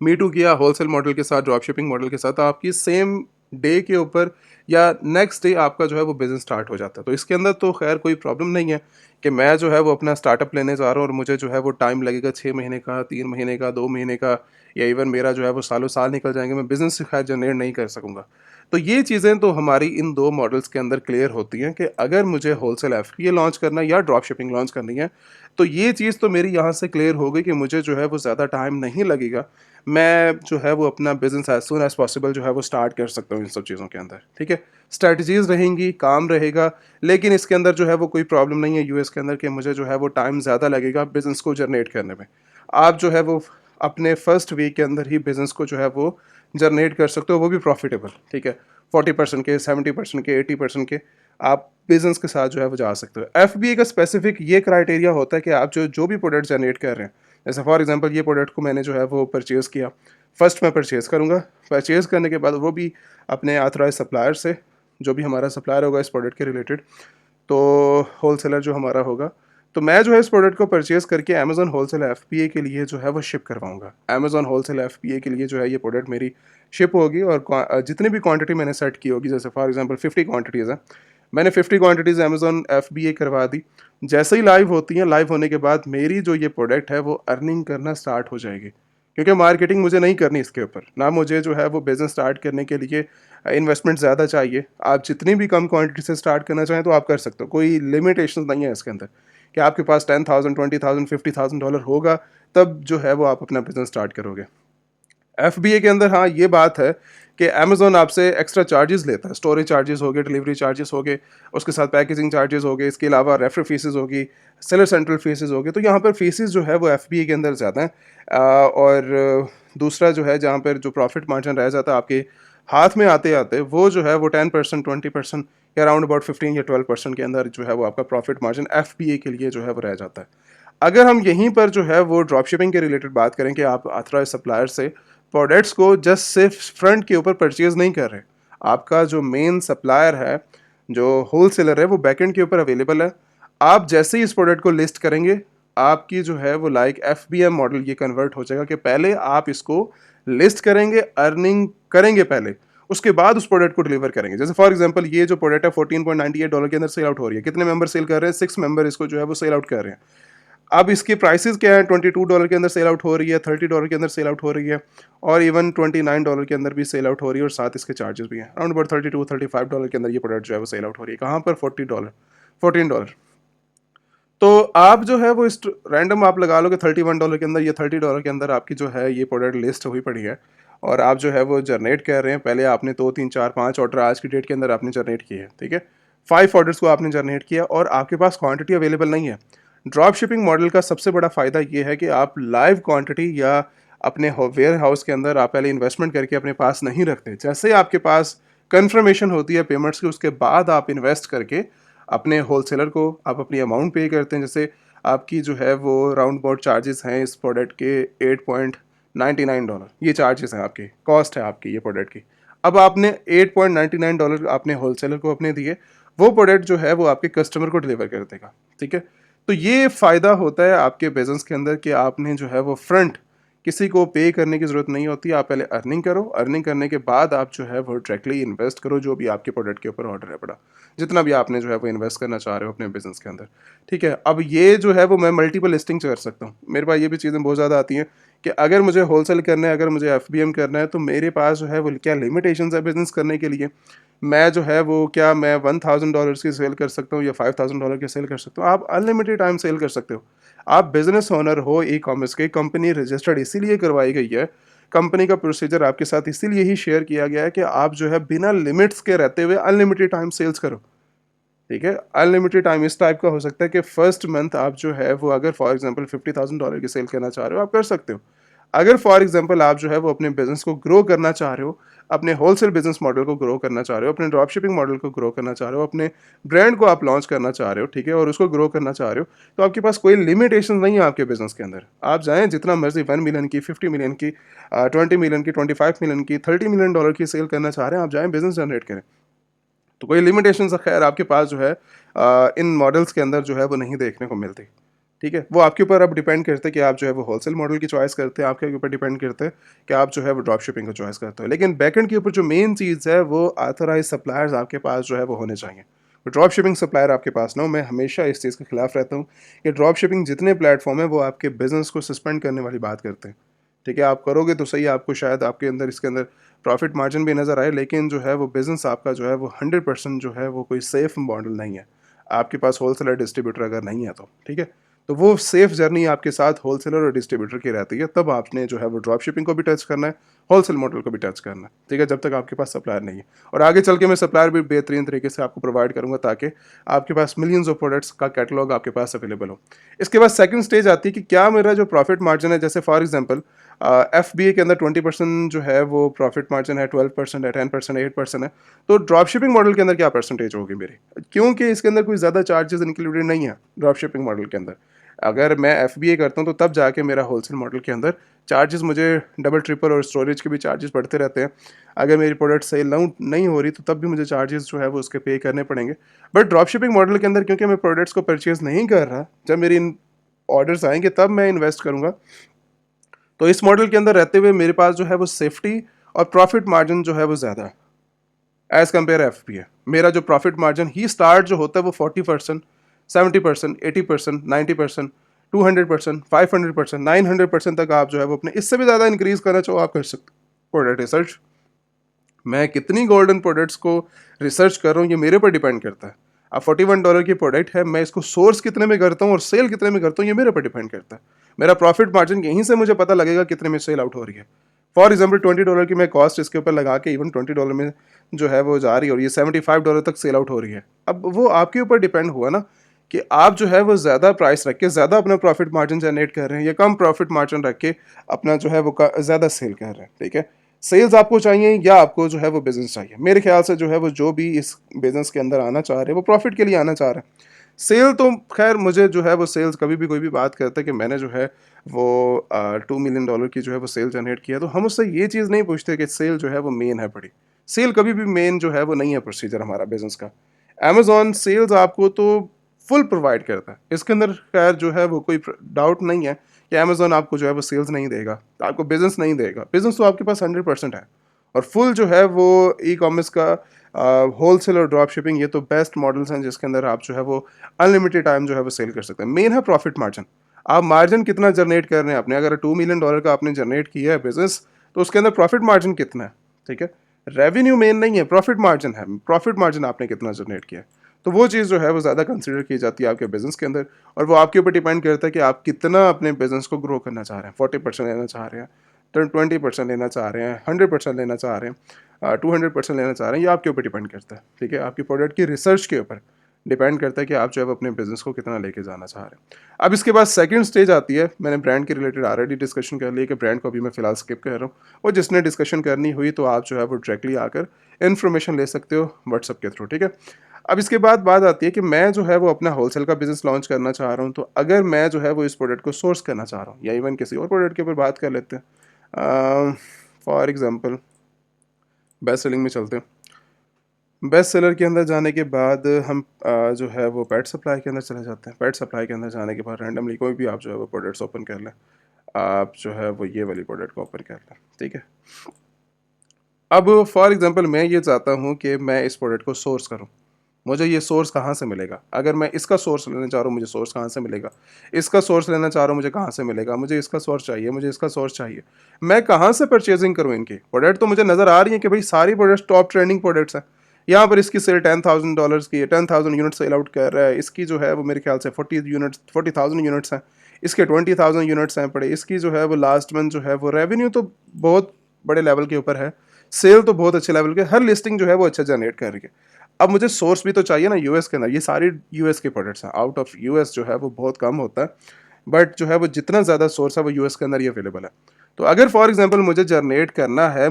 मी टू किया होलसेल मॉडल के साथ, ड्रॉप शिपिंग मॉडल के साथ, तो आपकी सेम डे के ऊपर या नेक्स्ट डे आपका जो है वो बिज़नेस स्टार्ट हो जाता है। तो इसके अंदर तो खैर कोई प्रॉब्लम नहीं है कि मैं जो है वो अपना स्टार्टअप लेने जा रहा हूँ और मुझे जो है वो टाइम लगेगा 6 महीने का, 3 महीने का, 2 महीने का, या इवन मेरा जो है वो सालों साल निकल जाएंगे, मैं बिज़नेस से खैर जनरेट नहीं कर सकूँगा। तो ये चीज़ें तो हमारी इन 2 मॉडल्स के अंदर क्लियर होती हैं कि अगर मुझे होलसेल एफपीए लॉन्च करना है या ड्रॉप शिपिंग लॉन्च करनी है, तो ये चीज़ तो मेरी यहाँ से क्लियर हो गई कि मुझे जो है वो ज़्यादा टाइम नहीं लगेगा। मैं जो है वो अपना business as soon as possible जो है वो स्टार्ट कर सकता हूँ इन सब चीज़ों के अंदर, ठीक है। स्ट्रैटेजीज़ रहेंगी, काम रहेगा, लेकिन इसके अंदर जो है वो कोई प्रॉब्लम नहीं है यूएस के अंदर कि मुझे जो है वो टाइम ज़्यादा लगेगा बिज़नेस को जनरेट करने में। आप जो है वो अपने फर्स्ट वीक के अंदर ही बिज़नेस को जो है वो जनरेट कर सकते हो, वो भी प्रॉफिटेबल, ठीक है। 40% के, 70% के, 80% के आप बिज़नेस के साथ जो है वो जा सकते हो। एफबीए का स्पेसिफिक ये क्राइटेरिया होता है कि आप जो जो भी प्रोडक्ट जनरेट कर रहे हैं, जैसे फॉर एग्जांपल ये प्रोडक्ट को मैंने जो है वो परचेज़ किया, फर्स्ट मैं परचेज़ करूँगा, परचेज़ करने के बाद वो भी अपने ऑथराइज़ सप्लायर से, जो भी हमारा सप्लायर होगा इस प्रोडक्ट के रिलेटेड, तो होलसेलर जो हमारा होगा, तो मैं जो है इस प्रोडक्ट को परचेज़ करके अमेज़न होलसेल एफपीए के लिए जो है वो शिप करवाऊँगा। अमेज़न होलसेल एफपीए के लिए जो है ये प्रोडक्ट मेरी शिप होगी, और जितनी भी क्वांटिटी मैंने सेट की होगी, जैसे फॉर एग्जांपल 50 क्वांटिटीज़ हैं, मैंने 50 क्वांटिटीज़ अमेज़न एफबीए करवा दी। जैसे ही लाइव होती हैं, लाइव होने के बाद मेरी जो ये प्रोडक्ट है वो अर्निंग करना स्टार्ट हो जाएगी, क्योंकि मार्केटिंग मुझे नहीं करनी इसके ऊपर, ना मुझे जो है वो बिज़नेस स्टार्ट करने के लिए इन्वेस्टमेंट ज़्यादा चाहिए। आप जितनी भी कम क्वांटिटी से स्टार्ट करना चाहें तो आप कर सकते हो, कोई लिमिटेशंस नहीं है इसके अंदर कि आपके पास 10,000, 20,000, $50,000 होगा, तब जो है वो आप अपना बिज़नेस स्टार्ट करोगे। एफबीए के अंदर हाँ ये बात है कि अमेज़न आपसे एक्स्ट्रा चार्जेस लेता है, स्टोरेज चार्जेस हो गए, डिलीवरी चार्जेस हो गए, उसके साथ पैकेजिंग चार्जेस हो गए, इसके अलावा रेफर फीसेस होगी, सेलर सेंट्रल फीसेस हो गए, तो यहाँ पर फीसेस जो है वो एफबीए के अंदर ज़्यादा हैं। और दूसरा जो है जहाँ पर जो प्रॉफिट मार्जिन रह जाता है आपके हाथ में आते आते, वो जो है वो 10%, 20% या अराउंड अबाउट 15 या 12% के अंदर जो है वो आपका प्रॉफिट मार्जिन एफबीए के लिए जो है वो रह जाता है। अगर हम यहीं पर जो है वो ड्रॉप शिपिंग के रिलेटेड बात करें कि आप ऑथराइज सप्लायर से प्रोडक्ट्स को जस्ट सिर्फ फ्रंट के ऊपर परचेज नहीं कर रहे, आपका जो मेन सप्लायर है, जो होलसेलर है, वो बैकएंड के ऊपर अवेलेबल है। आप जैसे ही इस प्रोडक्ट को लिस्ट करेंगे, आपकी जो है वो लाइक एफबीएम मॉडल ये कन्वर्ट हो जाएगा कि पहले आप इसको लिस्ट करेंगे, अर्निंग करेंगे पहले, उसके बाद उस प्रोडक्ट को डिलीवर करेंगे। जैसे फॉर एग्जांपल ये जो प्रोडक्ट है $14.98 के अंदर सेल आउट हो रही है, कितने मेंबर सेल कर रहे हैं? 6 मेंबर इसको जो है वो सेल आउट कर रहे हैं। अब इसके प्राइसेस क्या है? $22 के अंदर सेल आउट हो रही है, $30 के अंदर सेल आउट हो रही है, और इवन $29 के अंदर भी सेल आउट हो रही है, और साथ इसके चार्जेस भी हैं। अराउंड अबाउट $32-35 के अंदर ये प्रोडक्ट जो है वो सेल आउट हो रही है। कहाँ पर? $14। तो आप जो है वो इस रैंडम आप लगा लो कि $31 के अंदर या $30 के अंदर आपकी जो है ये प्रोडक्ट लिस्ट हुई पड़ी है, और आप जो है वो जनरेट कर रहे हैं। पहले आपने 2 3 4 5 ऑर्डर आज की डेट के अंदर आपने जनरेट किए हैं, ठीक है। 5 ऑर्डर्स को आपने जनरेट किया और आपके पास क्वांटिटी अवेलेबल नहीं है। ड्रॉप शिपिंग मॉडल का सबसे बड़ा फ़ायदा ये है कि आप लाइव क्वांटिटी या अपने वेयर हाउस के अंदर आप पहले इन्वेस्टमेंट करके अपने पास नहीं रखते। जैसे ही आपके पास कन्फर्मेशन होती है पेमेंट्स की, उसके बाद आप इन्वेस्ट करके अपने होलसेलर को आप अपनी अमाउंट पे करते हैं। जैसे आपकी जो है वो राउंड अबाउट चार्जेस हैं इस प्रोडक्ट के $8.99, ये चार्जेस हैं आपके, कॉस्ट है आपकी ये प्रोडक्ट की। अब आपने $8.99 आपने होलसेलर को अपने दिए, वो प्रोडक्ट जो है वो आपके कस्टमर को डिलीवर कर देगा, ठीक है। तो ये फ़ायदा होता है आपके बिजनेस के अंदर कि आपने जो है वो फ्रंट किसी को पे करने की ज़रूरत नहीं होती। आप पहले अर्निंग करो, अर्निंग करने के बाद आप जो है वो डायरेक्टली इन्वेस्ट करो जो भी आपके प्रोडक्ट के ऊपर ऑर्डर है पड़ा, जितना भी आपने जो है वो इन्वेस्ट करना चाह रहे हो अपने बिजनेस के अंदर, ठीक है। अब ये जो है वो मैं मल्टीपल लिस्टिंग कर सकता हूँ। मेरे पास ये भी चीज़ें बहुत ज़्यादा आती हैं कि अगर मुझे होलसेल करना है, अगर मुझे FBM करना है, तो मेरे पास जो है वो क्या लिमिटेशंस है बिजनेस करने के लिए। मैं जो है वो क्या मैं $1000 की सेल कर सकता हूँ या $5000 की सेल कर सकता हूँ? आप अनलिमिटेड टाइम सेल कर सकते हो। आप बिजनेस ओनर हो ई कॉमर्स के, कंपनी रजिस्टर्ड इसीलिए करवाई गई है, कंपनी का प्रोसीजर आपके साथ इसीलिए ही शेयर किया गया है कि आप जो है बिना लिमिट्स के रहते हुए अनलिमिटेड टाइम सेल्स करो, ठीक है। अनलिमिटेड टाइम इस टाइप का हो सकता है कि फर्स्ट मंथ आप जो है वो अगर फॉर एग्जांपल $50000 की सेल करना चाह रहे हो, आप कर सकते हो। अगर फॉर एग्जांपल आप जो है वो अपने बिजनेस को ग्रो करना चाह रहे हो, अपने होलसेल बिजनेस मॉडल को ग्रो करना चाह रहे हो, अपने ड्रॉप शिपिंग मॉडल को ग्रो करना चाह रहे हो, अपने ब्रांड को आप लॉन्च करना चाह रहे हो, ठीक है, और उसको ग्रो करना चाह रहे हो, तो आपके पास कोई लिमिटेशन नहीं है आपके बिजनेस के अंदर। आप जाएं जितना मर्जी 1 मिलियन की, 50 मिलियन की, 20 मिलियन की, 25 मिलियन की, $30 मिलियन की सेल करना चाह रहे हैं, आप जाएं बिजनेस जनरेट करें। तो कोई लिमिटेशंस खैर आपके पास जो है इन मॉडल्स के अंदर जो है वो नहीं देखने को मिलती, ठीक है। वो आपके ऊपर अब डिपेंड करते हैं कि आप जो है वो होलसेल मॉडल की चॉइस करते हैं, आपके ऊपर डिपेंड करते हैं कि आप जो है वो ड्रॉप शिपिंग को चॉइस करते हो। लेकिन बैकएंड के ऊपर जो मेन चीज़ है वो ऑथराइज सप्लायर्स आपके पास जो है वो होने चाहिए। ड्रॉप शिपिंग सप्लायर आपके पास ना हो, मैं हमेशा इस चीज़ के खिलाफ रहता हूँ कि ड्रॉप शिपिंग जितने प्लेटफॉर्म है वो आपके बिजनेस को सस्पेंड करने वाली बात करते हैं, ठीक है। आप करोगे तो सही, आपको शायद आपके अंदर इसके अंदर प्रॉफिट मार्जिन भी नज़र आए, लेकिन जो है वो बिज़नेस आपका जो है वो 100% जो है वो कोई सेफ मॉडल नहीं है। आपके पास होलसेलर डिस्ट्रीब्यूटर अगर नहीं है तो, ठीक है। तो वो सेफ जर्नी आपके साथ होलसेलर और डिस्ट्रीब्यूटर की रहती है, तब आपने जो है वो ड्रॉप शिपिंग को भी टच करना है, होलसेल मॉडल को भी टच करना है, ठीक है, जब तक आपके पास सप्लायर नहीं है। और आगे चल के मैं सप्लायर भी बेहतरीन तरीके से आपको प्रोवाइड करूंगा ताकि आपके पास मिलियंस ऑफ प्रोडक्ट्स का कैटलॉग आपके पास अवेलेबल हो। इसके बाद सेकंड स्टेज आती है कि क्या मेरा जो प्रॉफिट मार्जिन है, जैसे फॉर एग्जांपल FBA के अंदर 20% जो है वो प्रॉफिट मार्जिन है, 12% है, 10% है, 8% है, तो ड्रॉप शिपिंग मॉडल के अंदर क्या परसेंटेज होगी मेरी? क्योंकि इसके अंदर कोई ज़्यादा चार्जेस इंक्लूडेड नहीं है ड्रॉप शिपिंग मॉडल के अंदर। अगर मैं FBA करता हूँ तो तब जाके मेरा होलसेल मॉडल के अंदर चार्जेस मुझे डबल ट्रिपल और स्टोरेज के भी चार्जेस बढ़ते रहते हैं। अगर मेरी प्रोडक्ट सेल नहीं हो रही तो तब भी मुझे चार्जेस जो है वो उसके पे करने पड़ेंगे। बट ड्रॉप शिपिंग मॉडल के अंदर क्योंकि मैं प्रोडक्ट्स को परचेज नहीं कर रहा, जब मेरी ऑर्डर्स आएंगे तब मैं इन्वेस्ट करूँगा, तो इस मॉडल के अंदर रहते हुए मेरे पास जो है वो सेफ्टी और प्रॉफिट मार्जिन जो है वो ज़्यादा है एज़ कम्पेयर FBA। मेरा जो प्रॉफिट मार्जिन ही स्टार्ट जो होता है वो 40%, 70%, 80%, 90%, 200%, 500%, 900% तक आप जो है वो अपने इससे भी ज़्यादा इंक्रीज़ करना चाहो आप कर सकते हो। प्रोडक्ट रिसर्च, मैं कितनी गोल्डन प्रोडक्ट्स को रिसर्च कर रहा हूँ ये मेरे ऊपर डिपेंड करता है। अब $41 की प्रोडक्ट है, मैं इसको सोर्स कितने में करता हूँ और सेल कितने में करता हूँ ये मेरे ऊपर डिपेंड करता है। मेरा प्रॉफिट मार्जिन यहीं से मुझे पता लगेगा कितने में सेल आउट हो रही है। फॉर एग्जाम्पल $20 की मैं कॉस्ट इसके ऊपर लगा के इवन $20 में जो है वो जा रही है और ये $75 तक सेल आउट हो रही है। अब वो आपके ऊपर डिपेंड हुआ ना कि आप जो है वो ज़्यादा प्राइस रख के ज़्यादा अपना प्रॉफिट मार्जिन जनरेट कर रहे हैं या कम प्रॉफिट मार्जिन रख के अपना जो है वो ज़्यादा सेल कर रहे हैं, ठीक है। सेल्स आपको चाहिए या आपको जो है वो बिजनेस चाहिए? मेरे ख्याल से जो है वो जो भी इस बिजनेस के अंदर आना चाह रहे हैं वो प्रॉफिट के लिए आना चाह रहे हैं। सेल तो खैर मुझे जो है वो सेल्स कभी भी कोई भी बात करता है कि मैंने जो है वो $2 मिलियन की जो है वो सेल जनरेट किया, तो हम उससे ये चीज़ नहीं पूछते कि सेल जो है वो मेन है बड़ी। सेल कभी भी मेन जो है वो नहीं है प्रोसीजर हमारा बिजनेस का। अमेजॉन सेल्स आपको तो फुल प्रोवाइड करता है, इसके अंदर खैर जो है वो कोई डाउट नहीं है कि अमेजॉन आपको जो है वो सेल्स नहीं देगा, आपको बिजनेस नहीं देगा। बिजनेस तो आपके पास 100% है, और फुल जो है वो ई कॉमर्स का होलसेल और ड्रॉप शिपिंग, ये तो बेस्ट मॉडल्स हैं जिसके अंदर आप जो है वो अनलिमिटेड टाइम जो है वो सेल कर सकते हैं। मेन है प्रॉफिट मार्जिन, आप मार्जिन कितना जनरेट कर रहे हैं आपने। अगर $2 मिलियन का आपने जनरेट किया है बिजनेस, तो उसके अंदर प्रॉफिट मार्जिन कितना है, ठीक है। रेवेन्यू मेन नहीं है, प्रॉफिट मार्जिन है, प्रॉफिट मार्जिन आपने कितना जनरेट किया है। तो वो चीज़ जो है वो ज़्यादा कंसिडर की जाती है आपके बिजनेस के अंदर, और वो आपके ऊपर डिपेंड करता है कि आप कितना अपने बिजनेस को ग्रो करना चाह रहे हैं। 40% लेना चाह रहे हैं, 20% लेना चाह रहे हैं, 100% लेना चाह रहे हैं, 200% लेना चाह रहे हैं, ये आपके ऊपर डिपेंड करता है, ठीक है। आपकी प्रोडक्ट की रिसर्च के ऊपर डिपेंड करता है कि आप जो है वो अपने बिजनेस को कितना लेके जाना चाह रहे हैं। अब इसके बाद सेकंड स्टेज आती है, मैंने ब्रांड के रिलेटेड ऑलरेडी डिस्कशन कर ली है कि ब्रांड को अभी मैं फिलहाल स्किप कर रहा हूँ, और जिसने डिस्कशन करनी हुई तो आप जो है वो डायरेक्टली आकर इन्फॉर्मेशन ले सकते हो व्हाट्सअप के थ्रू, ठीक है। अब इसके बाद बात आती है कि मैं जो है वो अपना होलसेल का बिजनेस लॉन्च करना चाह रहा हूँ, तो अगर मैं जो है वो इस प्रोडक्ट को सोर्स करना चाह रहा हूँ, या इवन किसी और प्रोडक्ट के ऊपर बात कर लेते हैं। फॉर एग्जांपल बेस्ट सेलिंग में चलते हैं। बेस्ट सेलर के अंदर जाने के बाद हम जो है वो पेट सप्लाई के अंदर चले जाते हैं। पेट सप्लाई के अंदर जाने के बाद रैंडमली कोई भी आप जो है वो प्रोडक्ट्स ओपन कर लें, आप जो है वो ये वाली प्रोडक्ट को ओपन कर लें, ठीक है। अब फॉर एग्जांपल मैं ये चाहता हूँ कि मैं इस प्रोडक्ट को सोर्स करूँ, मुझे ये सोर्स कहाँ से मिलेगा। अगर मैं इसका सोर्स लेना चाह रहा हूँ, मुझे सोर्स कहाँ से मिलेगा। इसका सोर्स लेना चाह रहा हूँ, मुझे कहाँ से मिलेगा। मुझे इसका सोर्स चाहिए, मुझे इसका सोर्स चाहिए। मैं कहाँ से परचेजिंग करूँ इनकी प्रोडक्ट। तो मुझे नज़र आ रही है कि भाई सारी प्रोडक्ट्स टॉप ट्रेंडिंग प्रोडक्ट्स हैं। यहाँ पर इसकी सेल $10,000 की है, 10,000 यूनिट सेल आउट कर रहा है। इसकी जो है वो मेरे ख्याल से 40,000 यूनिट्स हैं, इसके 20,000 यूनिट्स हैं पड़े। इसकी जो है वो लास्ट मंथ जो है वो रेवेन्यू तो बहुत बड़े लेवल के ऊपर है, सेल तो बहुत अच्छे लेवल के, हर लिस्टिंग जो है वो अच्छा जनरेट कर रही है। अब मुझे सोर्स भी तो चाहिए ना यूएस के अंदर। ये सारी यूएस के प्रोडक्ट्स हैं, आउट ऑफ यूएस जो है वो बहुत कम होता है, बट जो है वो जितना ज़्यादा सोर्स है वो यूएस के अंदर ही अवेलेबल है। तो अगर फॉर एग्जांपल मुझे जनरेट करना है,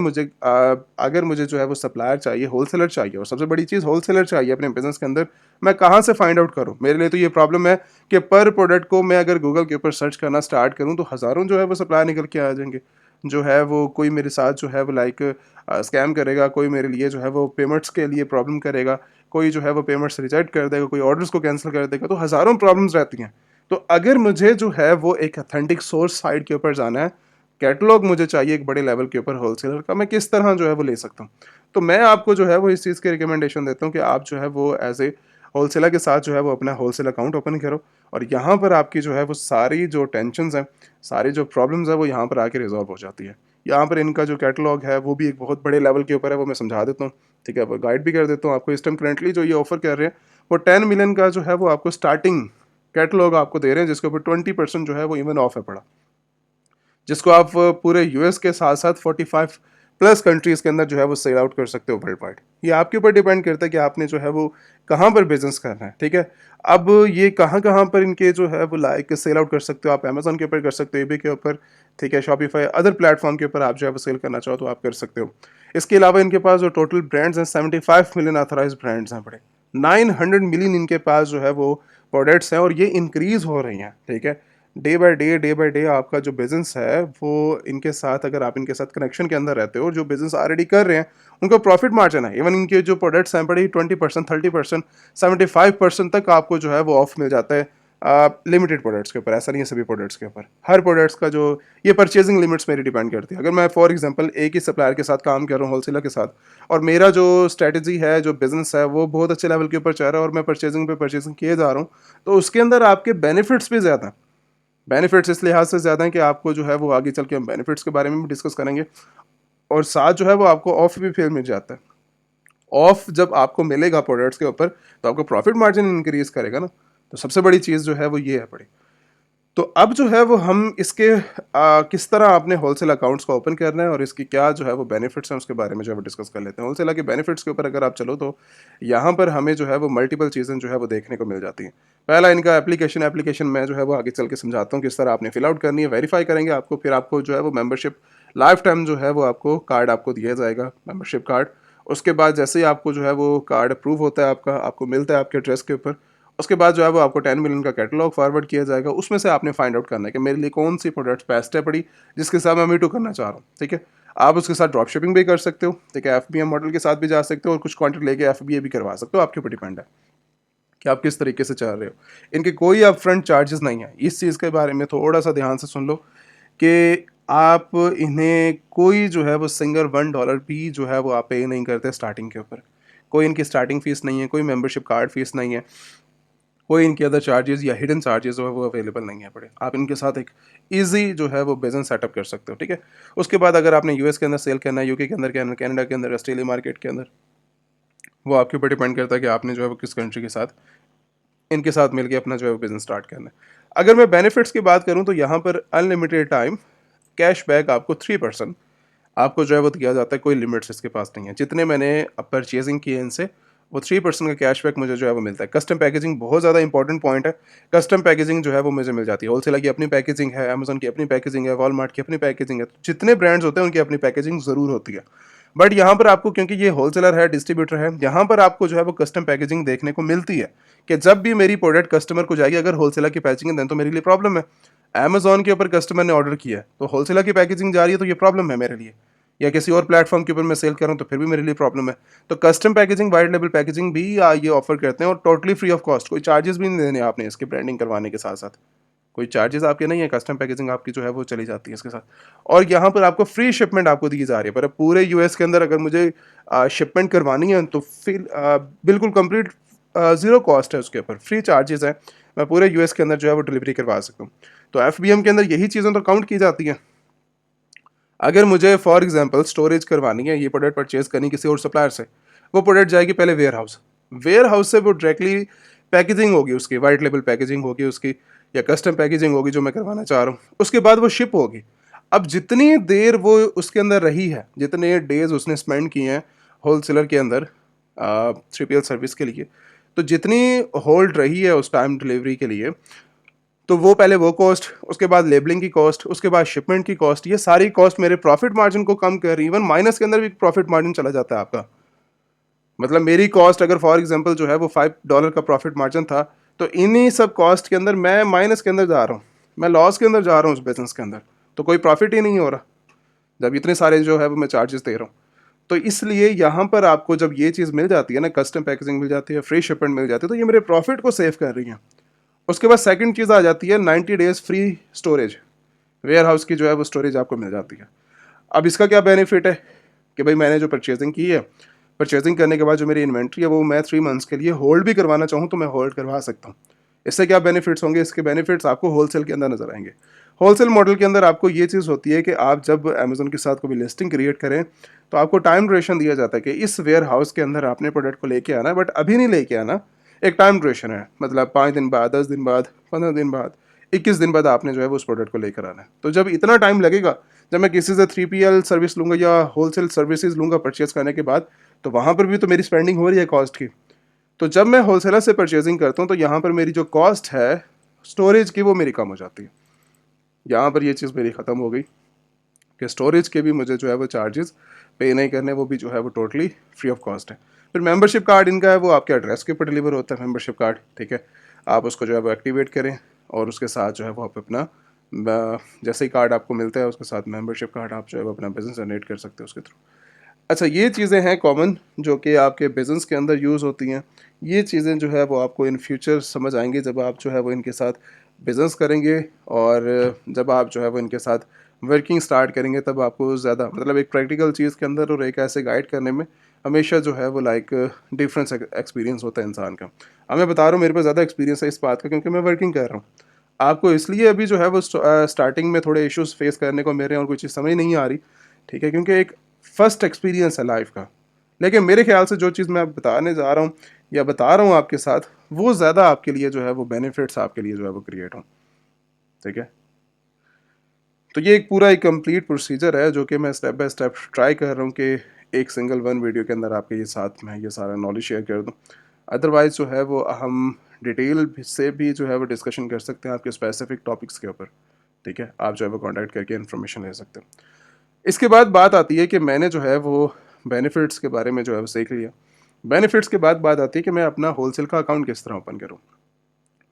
अगर मुझे जो है वो सप्लायर चाहिए, होलसेलर चाहिए, और सबसे बड़ी चीज़ होलसेलर चाहिए अपने बिजनेस के अंदर, मैं कहाँ से फाइंड आउट करूँ। मेरे लिए तो ये प्रॉब्लम है कि पर प्रोडक्ट को मैं अगर गूगल के ऊपर सर्च करना स्टार्ट करूँ तो हज़ारों जो है वो सप्लायर निकल के आ जाएंगे। जो है वो कोई मेरे साथ जो है वो लाइक स्कैम करेगा, कोई मेरे लिए जो है वो पेमेंट्स के लिए प्रॉब्लम करेगा, कोई जो है वो पेमेंट्स रिजेक्ट कर देगा, कोई ऑर्डर्स को कैंसिल कर देगा। तो हज़ारों प्रॉब्लम्स रहती हैं। तो अगर मुझे जो है वो एक अथेंटिक सोर्स साइट के ऊपर जाना है, कैटलॉग मुझे चाहिए एक बड़े लेवल के ऊपर होलसेलर का, मैं किस तरह जो है वो ले सकता हूँ। तो मैं आपको जो है वो इस चीज़ की रिकमेंडेशन देता हूँ कि आप जो है वो एज ए होलसेलर के साथ जो है वो अपना होलसेल अकाउंट ओपन करो, और यहाँ पर आपकी जो है वो सारी जो टेंशन्स हैं, सारी जो प्रॉब्लम्स है वो यहाँ पर आके रिजॉल्व हो जाती है। यहाँ पर इनका जो कैटलॉग है वो भी एक बहुत बड़े लेवल के ऊपर है, वो मैं समझा देता हूँ, ठीक है। वो गाइड भी कर देता हूँ आपको। इस टाइम करेंटली जो ये ऑफर कर रहे हैं वो 10 मिलियन का जो है वो आपको स्टार्टिंग कैटलॉग आपको दे रहे हैं, जिसके ऊपर 20% जो है वो इवन ऑफ है पड़ा, जिसको आप पूरे यूएस के साथ साथ 45 प्लस कंट्रीज़ के अंदर जो है वो सेल आउट कर सकते हो वर्ल्ड वाइड। ये आपके ऊपर डिपेंड करता है कि आपने जो है वो कहाँ पर बिजनेस करना है, ठीक है। अब ये कहाँ कहाँ पर इनके जो है वो लाइक सेल आउट कर सकते हो। आप अमेजोन के ऊपर कर सकते हो, ईबे के ऊपर, ठीक है, शॉपिफाई, अदर प्लेटफॉर्म के ऊपर आप जो है वो सेल करना चाहो तो आप कर सकते हो। इसके अलावा इनके पास जो टोटल ब्रांड्स हैं 75 मिलियन ऑथराइज ब्रांड्स हैं बड़े, 900 मिलियन इनके पास जो है वो प्रोडक्ट्स हैं, और ये इंक्रीज़ हो रही हैं, ठीक है। डे बाय डे आपका जो बिज़नेस है वो इनके साथ, अगर आप इनके साथ कनेक्शन के अंदर रहते हो, जो बिज़नेस ऑलरेडी कर रहे हैं उनको प्रॉफिट मार्जिन है। इवन इनके जो प्रोडक्ट्स हैं बड़े 20%, 30%, 75% तक आपको जो है वो ऑफ मिल जाता है लिमिटेड प्रोडक्ट्स के ऊपर। ऐसा नहीं है सभी प्रोडक्ट्स के ऊपर, हर प्रोडक्ट्स का जो ये परचेजिंग लिमिट्स मेरी डिपेंड करती है। अगर मैं फॉर एग्जांपल एक ही सप्लायर के साथ काम कर रहा हूँ, होलसेलर के साथ, और मेरा जो स्ट्रेटजी है, जो बिज़नेस है वो बहुत अच्छे लेवल के ऊपर चल रहा है, और मैं परचेजिंग किए जा रहा हूँ, तो उसके अंदर आपके बेनिफिट्स भी ज़्यादा हैं। बेनिफिट्स इस लिहाज से ज़्यादा हैं कि आपको जो है वो आगे चल के हम बेनिफिट्स के बारे में भी डिस्कस करेंगे, और साथ जो है वो आपको ऑफ भी फिर मिल जाता है। ऑफ जब आपको मिलेगा प्रोडक्ट्स के ऊपर तो आपका प्रॉफिट मार्जिन इंक्रीज करेगा ना। तो सबसे बड़ी चीज़ जो है वो ये है बड़ी। तो अब जो है वो हम इसके किस तरह आपने होलसेल अकाउंट्स को ओपन करना है और इसकी क्या जो है वो बेनिफिट्स हैं उसके बारे में जो है वो डिस्कस कर लेते हैं। होलसेलर के बेनिफिट्स के ऊपर अगर आप चलो तो यहाँ पर हमें जो है वो मल्टीपल चीज़ें जो है वो देखने को मिल जाती हैं। पहला इनका एप्लीकेशन मैं जो है वो आगे चल के समझाता हूँ किस तरह आपने फिल आउट करनी है, वेरीफाई करेंगे आपको, फिर आपको जो है वो मेम्बरशिप लाइफ टाइम जो है वो आपको कार्ड आपको दिया जाएगा, मेम्बरशिप कार्ड। उसके बाद जैसे ही आपको जो है वो कार्ड अप्रूव होता है आपका, आपको मिलता है आपके एड्रेस के ऊपर, उसके बाद जो है वो आपको 10 मिलियन का कैटलॉग फॉरवर्ड किया जाएगा। उसमें से आपने फाइंड आउट करना है कि मेरे लिए कौन सी प्रोडक्ट बेस्ट है पड़ी, जिसके साथ मैं मीटू करना चाह रहा हूँ, ठीक है। आप उसके साथ ड्रॉप शिपिंग भी कर सकते हो, ठीक है, FBA मॉडल के साथ भी जा सकते हो, और कुछ क्वांटिटी लेके FBA भी करवा सकते हो। आपके ऊपर डिपेंड है कि आप किस तरीके से चाह रहे हो। इनके कोई अपफ्रंट चार्जेस नहीं है। इस चीज़ के बारे में थोड़ा सा ध्यान से सुन लो कि आप इन्हें कोई जो है वो सिंगल $1 भी जो है वो आप पे नहीं करते स्टार्टिंग के ऊपर। कोई इनकी स्टार्टिंग फ़ीस नहीं है, कोई मेंबरशिप कार्ड फ़ीस नहीं है, कोई इनके अदर चार्जेस या हिडन चार्जेस जो है वो अवेलेबल नहीं है पड़े। आप इनके साथ एक ईज़ी जो है वो बिज़नेस सेटअप कर सकते हो, ठीक है? उसके बाद अगर आपने यूएस के अंदर सेल करना है, यूके के अंदर, कनाडा के अंदर, ऑस्ट्रेलिया मार्केट के अंदर, वो आपके ऊपर डिपेंड करता है कि आपने जो है वो किस कंट्री के साथ इनके साथ मिलके अपना जो है वो बिज़नेस स्टार्ट करना है। अगर मैं बेनिफिट्स की बात करूँ तो यहाँ पर अनलिमिटेड टाइम कैशबैक आपको 3% आपको जो है वो दिया जाता है, कोई लिमिट्स इसके पास नहीं है। जितने मैंने परचेजिंग की है इनसे, वो 3% का कैशबैक मुझे जो है वो मिलता है। कस्टम पैकेजिंग बहुत ज़्यादा इंपॉर्टेंट पॉइंट है। कस्टम पैकेजिंग जो है वो मुझे मिल जाती है। होलसेलर की अपनी पैकेजिंग है, अमेज़न की अपनी पैकेजिंग है, वॉलमार्ट की अपनी पैकेजिंग है। जितने ब्रांड्स होते हैं उनकी अपनी पैकेजिंग ज़रूर होती है। बट यहाँ पर आपको, क्योंकि ये होलसेलर है, डिस्ट्रीब्यूटर है, यहाँ पर आपको जो है वो कस्टम पैकेजिंग देखने को मिलती है कि जब भी मेरी प्रोडक्ट कस्टमर को जाएगी, अगर होलसेलर की पैकेजिंग है देन तो मेरे लिए प्रॉब्लम है। अमेज़न के ऊपर कस्टमर ने ऑर्डर किया है तो होलसेलर की पैकेजिंग जा रही है तो ये प्रॉब्लम है मेरे लिए, या किसी और प्लेटफॉर्म के ऊपर मैं सेल कर रहा हूँ तो फिर भी मेरे लिए प्रॉब्लम है। तो custom packaging, white level packaging भी ये ऑफर करते हैं और टोटली फ्री ऑफ कॉस्ट, कोई चार्जेस भी नहीं देने आपने इसके ब्रांडिंग करवाने के साथ साथ, कोई चार्जेस आपके नहीं है। कस्टम पैकेजिंग आपकी जो है वो चली जाती है इसके साथ। और यहाँ पर आपको फ्री शिपमेंट आपको दी जा रही है। पर पूरे यूएस के अंदर अगर मुझे शिपमेंट करवानी है तो फिर बिल्कुल कंप्लीट ज़ीरो कॉस्ट है, उसके ऊपर फ्री चार्जेस है। मैं पूरे यूएस के अंदर जो है वो डिलीवरी करवा सकता हूँ। तो एफबीएम के अंदर यही चीज़ें तो काउंट की जाती हैं। अगर मुझे फॉर एग्जांपल स्टोरेज करवानी है, ये प्रोडक्ट परचेज करनी किसी और सप्लायर से, वो प्रोडक्ट जाएगी पहले वेयर हाउस, वेयर हाउस से वो डायरेक्टली पैकेजिंग होगी उसकी, वाइट लेबल पैकेजिंग होगी उसकी, या कस्टम पैकेजिंग होगी जो मैं करवाना चाह रहा हूँ, उसके बाद वो शिप होगी। अब जितनी देर वो उसके अंदर रही है, जितने डेज उसने स्पेंड किए हैं होलसेलर के अंदर 3PL सर्विस के लिए, तो जितनी होल्ड रही है उस टाइम डिलीवरी के लिए, तो वो पहले वो कॉस्ट, उसके बाद लेबलिंग की कॉस्ट, उसके बाद शिपमेंट की कॉस्ट, ये सारी कॉस्ट मेरे प्रॉफिट मार्जिन को कम कर रही है। इवन माइनस के अंदर भी प्रॉफिट मार्जिन चला जाता है आपका। मतलब मेरी कॉस्ट अगर फॉर एग्जांपल जो है वो $5 का प्रॉफिट मार्जिन था, तो इन्हीं सब कॉस्ट के अंदर मैं माइनस के अंदर जा रहा हूँ, मैं लॉस के अंदर जा रहा हूँ उस बिजनेस के अंदर, तो कोई प्रॉफिट ही नहीं हो रहा जब इतने सारे जो है वो मैं चार्जेस दे रहा हूँ। तो इसलिए यहाँ पर आपको जब ये चीज़ मिल जाती है ना, कस्टम पैकेजिंग मिल जाती है, फ्री शिपमेंट मिल जाती है, तो ये मेरे प्रॉफिट को सेव कर रही है। उसके बाद सेकंड चीज़ आ जाती है 90 days free storage, warehouse की जो है वो स्टोरेज आपको मिल जाती है। अब इसका क्या बेनिफिट है कि भाई मैंने जो परचेजिंग की है, परचेजिंग करने के बाद जो मेरी इन्वेंट्री है वो मैं 3 मंथ्स के लिए होल्ड भी करवाना चाहूँ तो मैं होल्ड करवा सकता हूँ। इससे क्या बेनिफिट्स होंगे? इसके बेनिफिट्स आपको होलसेल के अंदर नजर आएंगे। होलसेल मॉडल के अंदर आपको ये चीज़ होती है कि आप जब अमेजोन के साथ कोई लिस्टिंग क्रिएट करें तो आपको टाइम ड्यूरेशन दिया जाता है कि इस वेयर हाउस के अंदर आपने प्रोडक्ट को लेके आना है, बट अभी नहीं लेके आना, एक टाइम ड्यूरेशन है, मतलब 5 दिन बाद, 10 दिन बाद, 15 दिन बाद, 21 दिन बाद आपने जो है वो उस प्रोडक्ट को लेकर आना है। तो जब इतना टाइम लगेगा, जब मैं किसी से 3PL सर्विस लूँगा या होलसेल सर्विसेज लूँगा परचेज करने के बाद, तो वहाँ पर भी तो मेरी स्पेंडिंग हो रही है कॉस्ट की। तो जब मैं होलसेलर से परचेजिंग करता हूँ तो यहाँ पर मेरी जो कॉस्ट है स्टोरेज की वो मेरी कम हो जाती है। यहाँ पर ये चीज़ मेरी ख़त्म हो गई कि स्टोरेज के भी मुझे जो है वो चार्जेस पे नहीं करने, वो भी जो है वो टोटली फ्री ऑफ कॉस्ट है। फिर मेंबरशिप कार्ड इनका है, वो आपके एड्रेस के ऊपर डिलीवर होता है मेंबरशिप कार्ड, ठीक है। आप उसको जो है वो एक्टिवेट करें और उसके साथ जो है वो आप अपना जैसे ही कार्ड आपको मिलता है उसके साथ मेंबरशिप कार्ड आप जो है वो अपना बिजनेस जनरेट कर सकते हो उसके थ्रू। अच्छा, ये चीज़ें हैं कॉमन जो कि आपके बिज़नेस के अंदर यूज़ होती हैं। ये चीज़ें जो है वो आपको इन फ्यूचर समझ आएंगी जब आप जो है वो इनके साथ बिज़नेस करेंगे, और जब आप जो है वो इनके साथ वर्किंग स्टार्ट करेंगे तब आपको ज़्यादा, मतलब एक प्रैक्टिकल चीज़ के अंदर और एक ऐसे गाइड करने में हमेशा जो है वो लाइक डिफरेंस एक्सपीरियंस होता है इंसान का। अब मैं बता रहा हूँ मेरे पास ज़्यादा एक्सपीरियंस है इस बात का क्योंकि मैं वर्किंग कर रहा हूँ। आपको इसलिए अभी जो है वो स्टार्टिंग में थोड़े इश्यूज फेस करने को मिल रहे हैं और कोई चीज़ समझ नहीं आ रही, ठीक है, क्योंकि एक फर्स्ट एक्सपीरियंस है लाइफ का। लेकिन मेरे ख्याल से जो चीज़ मैं बताने जा रहा हूँ या बता रहा हूँ आपके साथ, वो ज़्यादा आपके लिए जो है वो बेनिफिट्स आपके लिए जो है वो क्रिएट हों, ठीक है। तो ये एक पूरा एक कंप्लीट प्रोसीजर है जो कि मैं स्टेप बाय स्टेप ट्राई कर रहा हूँ कि एक सिंगल वन वीडियो के अंदर आपके ये साथ में ये सारा नॉलेज शेयर कर दूँ। अदरवाइज़ जो है वो हम डिटेल से भी जो है वो डिस्कशन कर सकते हैं आपके स्पेसिफिक टॉपिक्स के ऊपर, ठीक है। आप जो है वो कॉन्टैक्ट करके इन्फॉर्मेशन ले सकते हैं। इसके बाद बात आती है कि मैंने जो है वो बेनिफिट्स के बारे में जो है वो सीख लिया। बेनिफिट्स के बाद बात आती है कि मैं अपना होलसेल का अकाउंट किस तरह ओपन करूँ।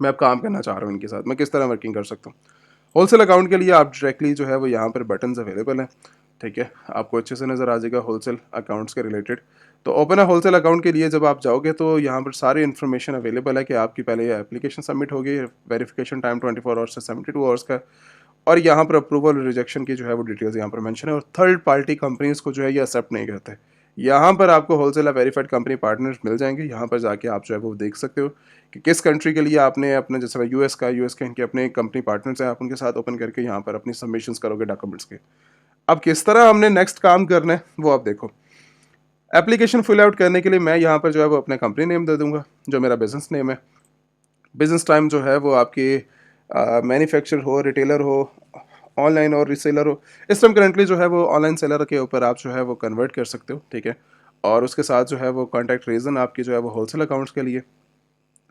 मैं अब काम करना चाह रहा हूँ इनके साथ, मैं किस तरह वर्किंग कर सकता हूँ। होलसेल अकाउंट के लिए आप डायरेक्टली जो है वो यहाँ पर बटन्स अवेलेबल हैं, ठीक है, आपको अच्छे से नज़र आ जाएगा होलसेल अकाउंट्स के रिलेटेड। तो ओपन अ होलसेल अकाउंट के लिए जब आप जाओगे तो यहाँ पर सारी इन्फॉर्मेशन अवेलेबल है कि आपकी पहले एप्लीकेशन सबमिट होगी, वेरिफिकेशन टाइम 24 आवर्स से 72 आवर्स का। और यहाँ पर अप्रूवल और रिजेक्शन की जो है वो डिटेल्स यहाँ पर मेंशन है। और थर्ड पार्टी कंपनीज़ को जो है ये एक्सेप्ट नहीं करते। यहाँ पर आपको होलसेलर वेरीफाइड कंपनी पार्टनर्स मिल जाएंगे। यहाँ पर जाके आप जो है वो देख सकते हो कि किस कंट्री के लिए आपने अपने, जैसे यूएस के इनके अपने कंपनी पार्टनर्स हैं, आप उनके साथ ओपन करके यहाँ पर अपनी सबमिशंस करोगे डॉक्यूमेंट्स के। अब किस तरह हमने नेक्स्ट काम करना है वो आप देखो। एप्लीकेशन फिल आउट करने के लिए मैं यहाँ पर जो है वो अपना कंपनी नेम दे दूँगा, जो मेरा बिजनेस नेम है। बिजनेस टाइम जो है वो आपकी मैन्युफैक्चर हो, रिटेलर हो, ऑनलाइन और रीसेलर हो। इस टाइम करंटली जो है वो ऑनलाइन सेलर के ऊपर आप जो है वो कन्वर्ट कर सकते हो, ठीक है। और उसके साथ जो है वो कॉन्टैक्ट रीज़न आपकी जो है वो होलसेल अकाउंट्स के लिए,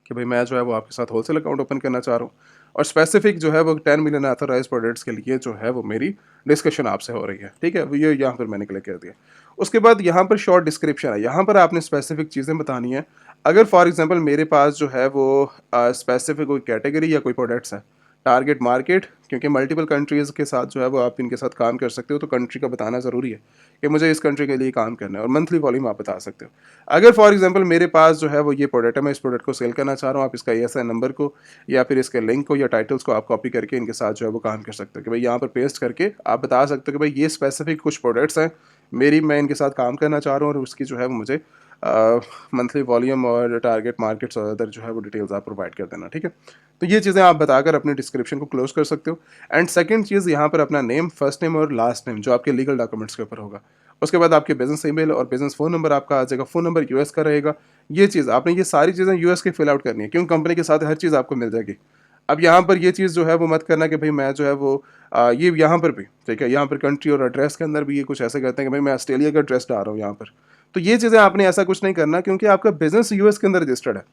कि भाई मैं जो है वो आपके साथ होलसेल अकाउंट ओपन करना चाह रहा हूँ। और स्पेसिफिक जो है वो 10 मिलियन ऑथराइज प्रोडक्ट्स के लिए जो है वो मेरी डिस्कशन आपसे हो रही है, ठीक है। वो ये यहाँ पर मैंने क्लिक कर दिया। उसके बाद यहाँ पर शॉर्ट डिस्क्रिप्शन है। यहाँ पर आपने स्पेसिफिक चीज़ें बतानी है। अगर फॉर एग्जांपल मेरे पास जो है वो स्पेसिफिक कोई कैटेगरी या कोई प्रोडक्ट्स है, टारगेट मार्केट, क्योंकि मल्टीपल कंट्रीज़ के साथ जो है वो आप इनके साथ काम कर सकते हो, तो कंट्री का बताना ज़रूरी है कि मुझे इस कंट्री के लिए काम करना है। और मंथली वॉल्यूम आप बता सकते हो। अगर फॉर एग्जांपल मेरे पास जो है वो ये प्रोडक्ट है, मैं इस प्रोडक्ट को सेल करना चाह रहा हूँ, आप इसका ESI नंबर को या फिर इसके लिंक को या टाइटल्स को आप कॉपी करके इनके साथ जो है वो काम कर सकते हो, कि भाई यहाँ पर पेस्ट करके आप बता सकते हो कि भाई ये स्पेसिफिक कुछ प्रोडक्ट्स हैं मैं इनके साथ काम करना चाह रहा हूँ, और उसकी जो है वो मुझे मंथली वॉल्यूम और टारगेट मार्केट्स और अदर जो है वो डिटेल्स आप प्रोवाइड कर देना, ठीक है। तो ये चीज़ें आप बताकर अपने डिस्क्रिप्शन को क्लोज कर सकते हो। एंड सेकंड चीज़, यहाँ पर अपना नेम, फर्स्ट नेम और लास्ट नेम जो आपके लीगल डॉक्यूमेंट्स के ऊपर होगा। उसके बाद आपके बिजनेस ईमेल और बिजनेस फ़ोन नंबर आपका आ जाएगा। फ़ोन नंबर यूएस का रहेगा। ये चीज़ आपने, ये सारी चीज़ें यूएस की फिल आउट करनी है, क्योंकि कंपनी के साथ हर चीज़ आपको मिल जाएगी। अब यहाँ पर ये चीज़ जो है वो मत करना कि भाई मैं जो है वो ये यहाँ पर भी, ठीक है, यहाँ पर कंट्री और एड्रेस के अंदर भी ये कुछ ऐसे कहते हैं कि भाई मैं ऑस्ट्रेलिया का एड्रेस डाल रहा हूँ यहाँ पर। तो ये चीज़ें आपने ऐसा कुछ नहीं करना, क्योंकि आपका बिजनेस यूएस के अंदर रजिस्टर्ड है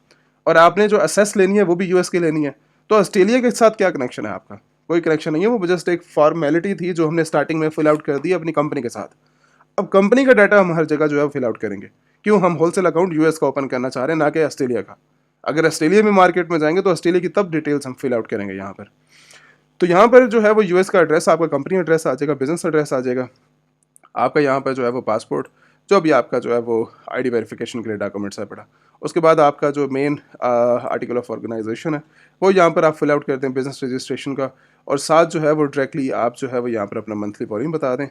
और आपने जो असेस लेनी है वो भी यूएस की लेनी है। तो ऑस्ट्रेलिया के साथ क्या कनेक्शन है आपका? कोई कनेक्शन नहीं है। वो जस्ट एक फॉर्मेलिटी थी जो हमने स्टार्टिंग में फिल आउट कर दी अपनी कंपनी के साथ। अब कंपनी का डाटा हम हर जगह जो है फिल आउट करेंगे। क्यों? हम होलसेल अकाउंट यूएस का ओपन करना चाह रहे हैं, ना कि ऑस्ट्रेलिया का। अगर ऑस्ट्रेलिया में मार्केट में जाएंगे तो ऑस्ट्रेलिया की तब डिटेल्स हम फिल आउट करेंगे यहाँ पर। तो यहाँ पर जो है वो यूएस का एड्रेस, आपका कंपनी एड्रेस आ जाएगा, बिजनेस एड्रेस आ जाएगा, आपका यहाँ पर जो है वो पासपोर्ट, जो भी आपका जो है वो आईडी वेरिफिकेशन के लिए डॉक्यूमेंट्स है पड़ा। उसके बाद आपका जो मेन आर्टिकल ऑफ ऑर्गेनाइजेशन है वो यहाँ पर आप फिल आउट करते हैं, बिजनेस रजिस्ट्रेशन का। और साथ जो है वो डायरेक्टली आप जो है वो यहाँ पर अपना मंथली वॉल्यूम बता दें।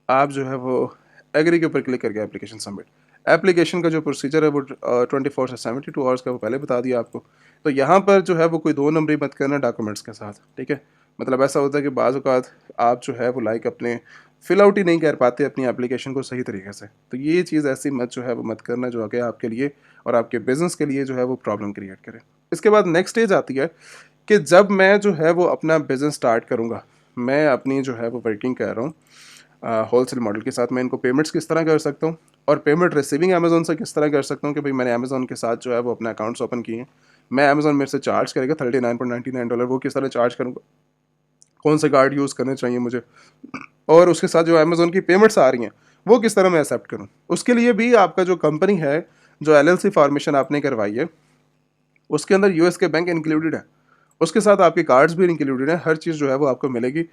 आप जो है वो एग्री के ऊपर क्लिक करके एप्लीकेशन सबमिट। एप्लीकेशन का जो प्रोसीजर है वो 24 से 72 आवर्स का वो पहले बता दिया आपको। तो यहाँ पर जो है वो कोई दो नंबरी मत करना डॉक्यूमेंट्स के साथ, ठीक है। मतलब ऐसा होता है कि बाज़ औक़ात आप जो है वो लाइक अपने फिल आउट ही नहीं कर पाते अपनी एप्लीकेशन को सही तरीके से। तो ये चीज़ ऐसी मत जो है वो मत करना, जो आगे आपके लिए और आपके बिज़नेस के लिए जो है वो प्रॉब्लम क्रिएट करे। इसके बाद नेक्स्ट स्टेज आती है कि जब मैं जो है वो अपना बिज़नेस स्टार्ट करूँगा, मैं अपनी जो है वो वर्किंग कर रहा हूँ होलसेल मॉडल के साथ, मैं इनको पेमेंट्स किस तरह कर सकता हूँ और पेमेंट रिसीविंग अमेज़न से किस तरह कर सकता हूँ कि भाई मैंने अमेज़न के साथ जो है वो अपने अकाउंट्स ओपन किए हैं। मैं अमेज़न मेरे से चार्ज करेगा $39.99, वो किस तरह चार्ज करूँगा, कौन से कार्ड यूज़ करने चाहिए मुझे, और उसके साथ जो अमेज़न की पेमेंट्स आ रही हैं वो किस तरह मैं एक्सेप्ट करूँ। उसके लिए भी आपका जो कंपनी है, जो LLC फॉर्मेशन आपने करवाई है, उसके अंदर यूएस के बैंक इंक्लूडेड है, उसके साथ आपके कार्ड्स भी इंक्लूडेड है, हर चीज़ जो है वो आपको मिलेगी।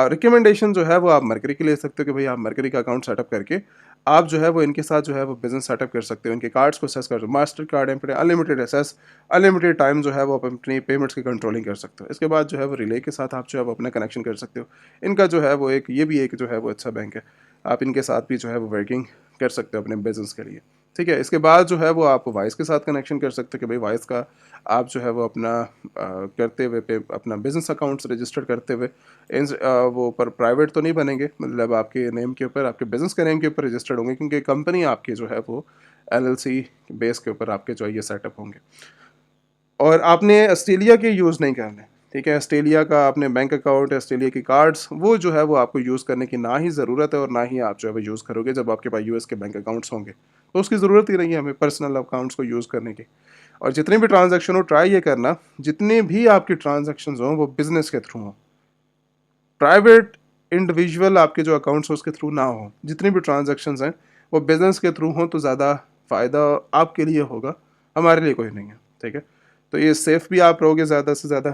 रिकमेंडेशन जो है वो आप मरकरी की ले सकते हो कि भाई आप मरकरी का अकाउंट सेटअप करके आप जो है वो इनके साथ जो है वो बिज़नेस सेटअप कर सकते हो, इनके कार्ड्स को असेस कर सकते हो, Mastercard unlimited access, unlimited time जो है वो आप अपनी पेमेंट्स की कंट्रोलिंग कर सकते हो। इसके बाद जो है वो रिले के साथ आप जो है वो अपना कनेक्शन कर सकते हो। इनका जो है वो एक ये भी एक जो है वो अच्छा बैंक है, आप इनके साथ भी जो है वो वर्किंग कर सकते हो अपने बिज़नेस के लिए, ठीक है। इसके बाद जो है वो आप वाइस के साथ कनेक्शन कर सकते हो कि भाई वाइस का आप जो है वो अपना करते हुए पे अपना बिज़नेस अकाउंट्स रजिस्टर करते हुए वो पर प्राइवेट तो नहीं बनेंगे, मतलब आपके नेम के ऊपर, आपके बिज़नेस के नेम के ऊपर रजिस्टर्ड होंगे, क्योंकि कंपनी आपकी जो है वो LLC बेस के ऊपर आपके जो है ये सेटअप होंगे। और आपने ऑस्ट्रेलिया के यूज़ नहीं करने, ठीक है। ऑस्ट्रेलिया का आपने बैंक अकाउंट, ऑस्ट्रेलिया की कार्ड्स, वो जो है वो आपको यूज़ करने की ना ही ज़रूरत है और ना ही आप जो है वो यूज़ करोगे जब आपके पास यूएस के बैंक अकाउंट्स होंगे। तो उसकी ज़रूरत ही नहीं है हमें पर्सनल अकाउंट्स को यूज़ करने की। और जितने भी ट्रांजैक्शन हो, ट्राई ये करना जितने भी आपकी ट्रांजैक्शंस हों वो बिज़नेस के थ्रू हों, प्राइवेट इंडिविजुअल आपके जो अकाउंट्स हैं उसके थ्रू ना हो। जितनी भी ट्रांजैक्शंस हैं वो बिज़नेस के थ्रू हों तो ज़्यादा फ़ायदा आपके लिए होगा, हमारे लिए कोई नहीं है, ठीक है। तो ये सेफ़ भी आप रहोगे ज़्यादा से ज़्यादा।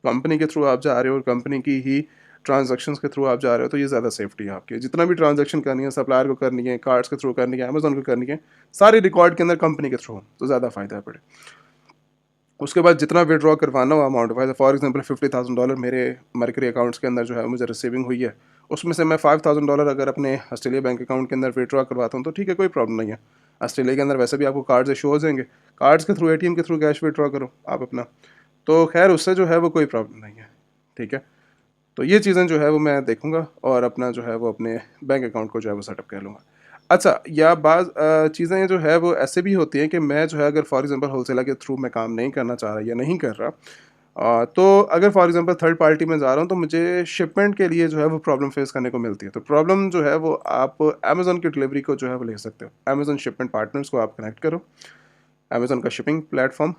कंपनी के थ्रू आप जा रहे हो और कंपनी की ही ट्रांजैक्शंस के थ्रू आप जा रहे हो, तो ये ज़्यादा सेफ्टी है आपकी। जितना भी ट्रांजैक्शन करनी है, सप्लायर को करनी है, कार्ड्स के थ्रू करनी है, अमेज़न को करनी है, सारी रिकॉर्ड के अंदर कंपनी के थ्रू हो तो ज़्यादा फ़ायदा है पड़े। उसके बाद जितना विड्रॉ करवाना हो अमाउंट, फॉर एग्जांपल $50,000 मेरे मरकरी अकाउंट्स के अंदर जो है मुझे रिसीविंग हुई है, उसमें से मैं $5,000 अगर अपने ऑस्ट्रेलिया बैंक अकाउंट के अंदर विड्रॉ करवाता हूँ तो ठीक है, कोई प्रॉब्लम नहीं है। ऑस्ट्रेलिया के अंदर वैसे भी आपको कार्ड्स इशू हो जाएंगे, कार्ड्स के थ्रू, एटीएम के थ्रू कैश विड्रॉ करो आप अपना, तो खैर उससे जो है वो कोई प्रॉब्लम नहीं है, ठीक है। तो ये चीज़ें जो है वो मैं देखूंगा और अपना जो है वो अपने बैंक अकाउंट को जो है वो सेटअप कर लूँगा। अच्छा, या बाज़ चीज़ें जो है वो ऐसे भी होती हैं कि मैं जो है अगर फॉर एग्जांपल होलसेलर के थ्रू मैं काम नहीं करना चाह रहा या नहीं कर रहा, तो अगर फॉर एग्जांपल थर्ड पार्टी में जा रहा हूँ तो मुझे शिपमेंट के लिए जो है वो प्रॉब्लम फेस करने को मिलती है। तो प्रॉब्लम जो है वो आप अमेज़न की डिलीवरी को जो है वो ले सकते हो। अमेज़न शिपमेंट पार्टनर्स को आप कनेक्ट करो, अमेज़न का शिपिंग प्लेटफॉर्म।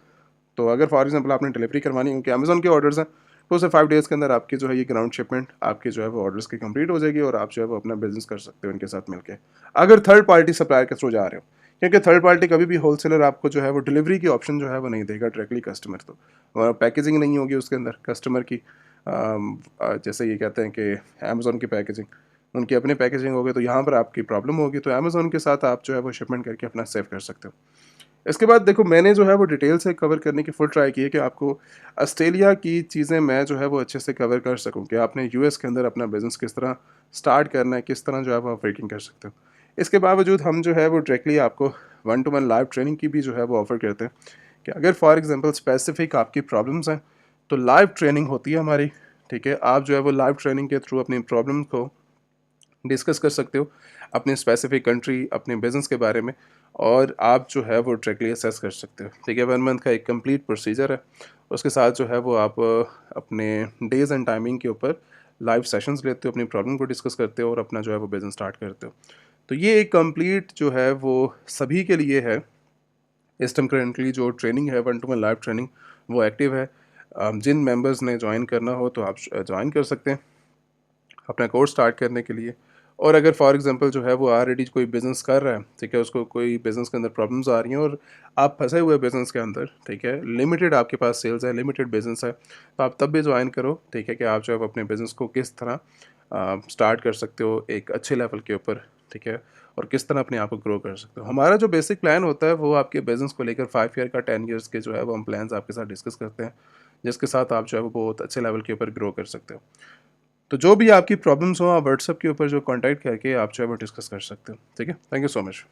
तो अगर फॉर एग्जांपल आपने डिलीवरी करवानी है, क्योंकि अमेज़न के ऑर्डर्स हैं, 2 से 5 डेज़ के अंदर आपकी जो है ये ग्राउंड शिपमेंट आपकी जो है वो ऑर्डर्स की कंप्लीट हो जाएगी और आप जो है वो अपना बिज़नेस कर सकते हो इनके साथ मिलके। अगर थर्ड पार्टी सप्लायर के थ्रू जा रहे हो, क्योंकि थर्ड पार्टी कभी भी होलसेलर आपको जो है वो डिलीवरी की ऑप्शन जो है वो नहीं देगा डायरेक्टली कस्टमर तो, और पैकेजिंग नहीं होगी उसके अंदर कस्टमर की। जैसे ये कहते हैं कि अमेज़न की पैकेजिंग, उनकी अपनी पैकेजिंग होगी, तो यहाँ पर आपकी प्रॉब्लम होगी, तो अमेज़न के साथ आप जो है वो शिपमेंट करके अपना सेव कर सकते हो। इसके बाद देखो, मैंने जो है वो डिटेल से कवर करने की फुल ट्राई की है कि आपको ऑस्ट्रेलिया की चीज़ें मैं जो है वो अच्छे से कवर कर सकूं कि आपने यूएस के अंदर अपना बिज़नेस किस तरह स्टार्ट करना है, किस तरह जो है वो आप वर्किंग कर सकते हो। इसके बावजूद हम जो है वो डायरेक्टली आपको 1-to-1 लाइव ट्रेनिंग की भी जो है वो ऑफ़र करते हैं कि अगर फॉर एग्जांपल स्पेसिफिक आपकी प्रॉब्लम्स हैं तो लाइव ट्रेनिंग होती है हमारी, ठीक है। आप जो है वो लाइव ट्रेनिंग के थ्रू अपनी प्रॉब्लम को डिस्कस कर सकते हो, अपनी स्पेसिफिक कंट्री, अपने बिजनेस के बारे में, और आप जो है वो डायरेक्टली असेस कर सकते हो, ठीक है। 1 मंथ का एक कंप्लीट प्रोसीजर है। उसके साथ जो है वो आप अपने डेज़ एंड टाइमिंग के ऊपर लाइव सेशंस लेते हो, अपनी प्रॉब्लम को डिस्कस करते हो और अपना जो है वो बिज़नेस स्टार्ट करते हो। तो ये एक कंप्लीट जो है वो सभी के लिए है। इस टाइम करेंटली जो ट्रेनिंग है 1-to-1 लाइव ट्रेनिंग वो एक्टिव है। जिन मेंबर्स ने ज्वाइन करना हो तो आप ज्वाइन कर सकते हैं अपना कोर्स स्टार्ट करने के लिए। और अगर फॉर एग्जांपल जो है वो ऑलरेडी कोई बिज़नेस कर रहा है, ठीक है, उसको कोई बिज़नेस के अंदर प्रॉब्लम्स आ रही हैं और आप फंसे हुए बिज़नेस के अंदर, ठीक है, लिमिटेड आपके पास सेल्स है, लिमिटेड बिज़नेस है, तो आप तब भी ज्वाइन करो, ठीक है, कि आप जो है अपने बिज़नेस को किस तरह स्टार्ट कर सकते हो एक अच्छे लेवल के ऊपर, ठीक है, और किस तरह अपने आप को ग्रो कर सकते हो। हमारा जो बेसिक प्लान होता है वो आपके बिज़नेस को लेकर 5 ईयर का 10 ईयर्स के जो है वो हम प्लान्स आपके साथ डिस्कस करते हैं, जिसके साथ आप जो है वो बहुत अच्छे लेवल के ऊपर ग्रो कर सकते हो। तो जो भी आपकी प्रॉब्लम्स हो आप व्हाट्सएप के ऊपर जो कॉन्टैक्ट करके आप जो है वो डिस्कस कर सकते हो, ठीक है। Thank you so much.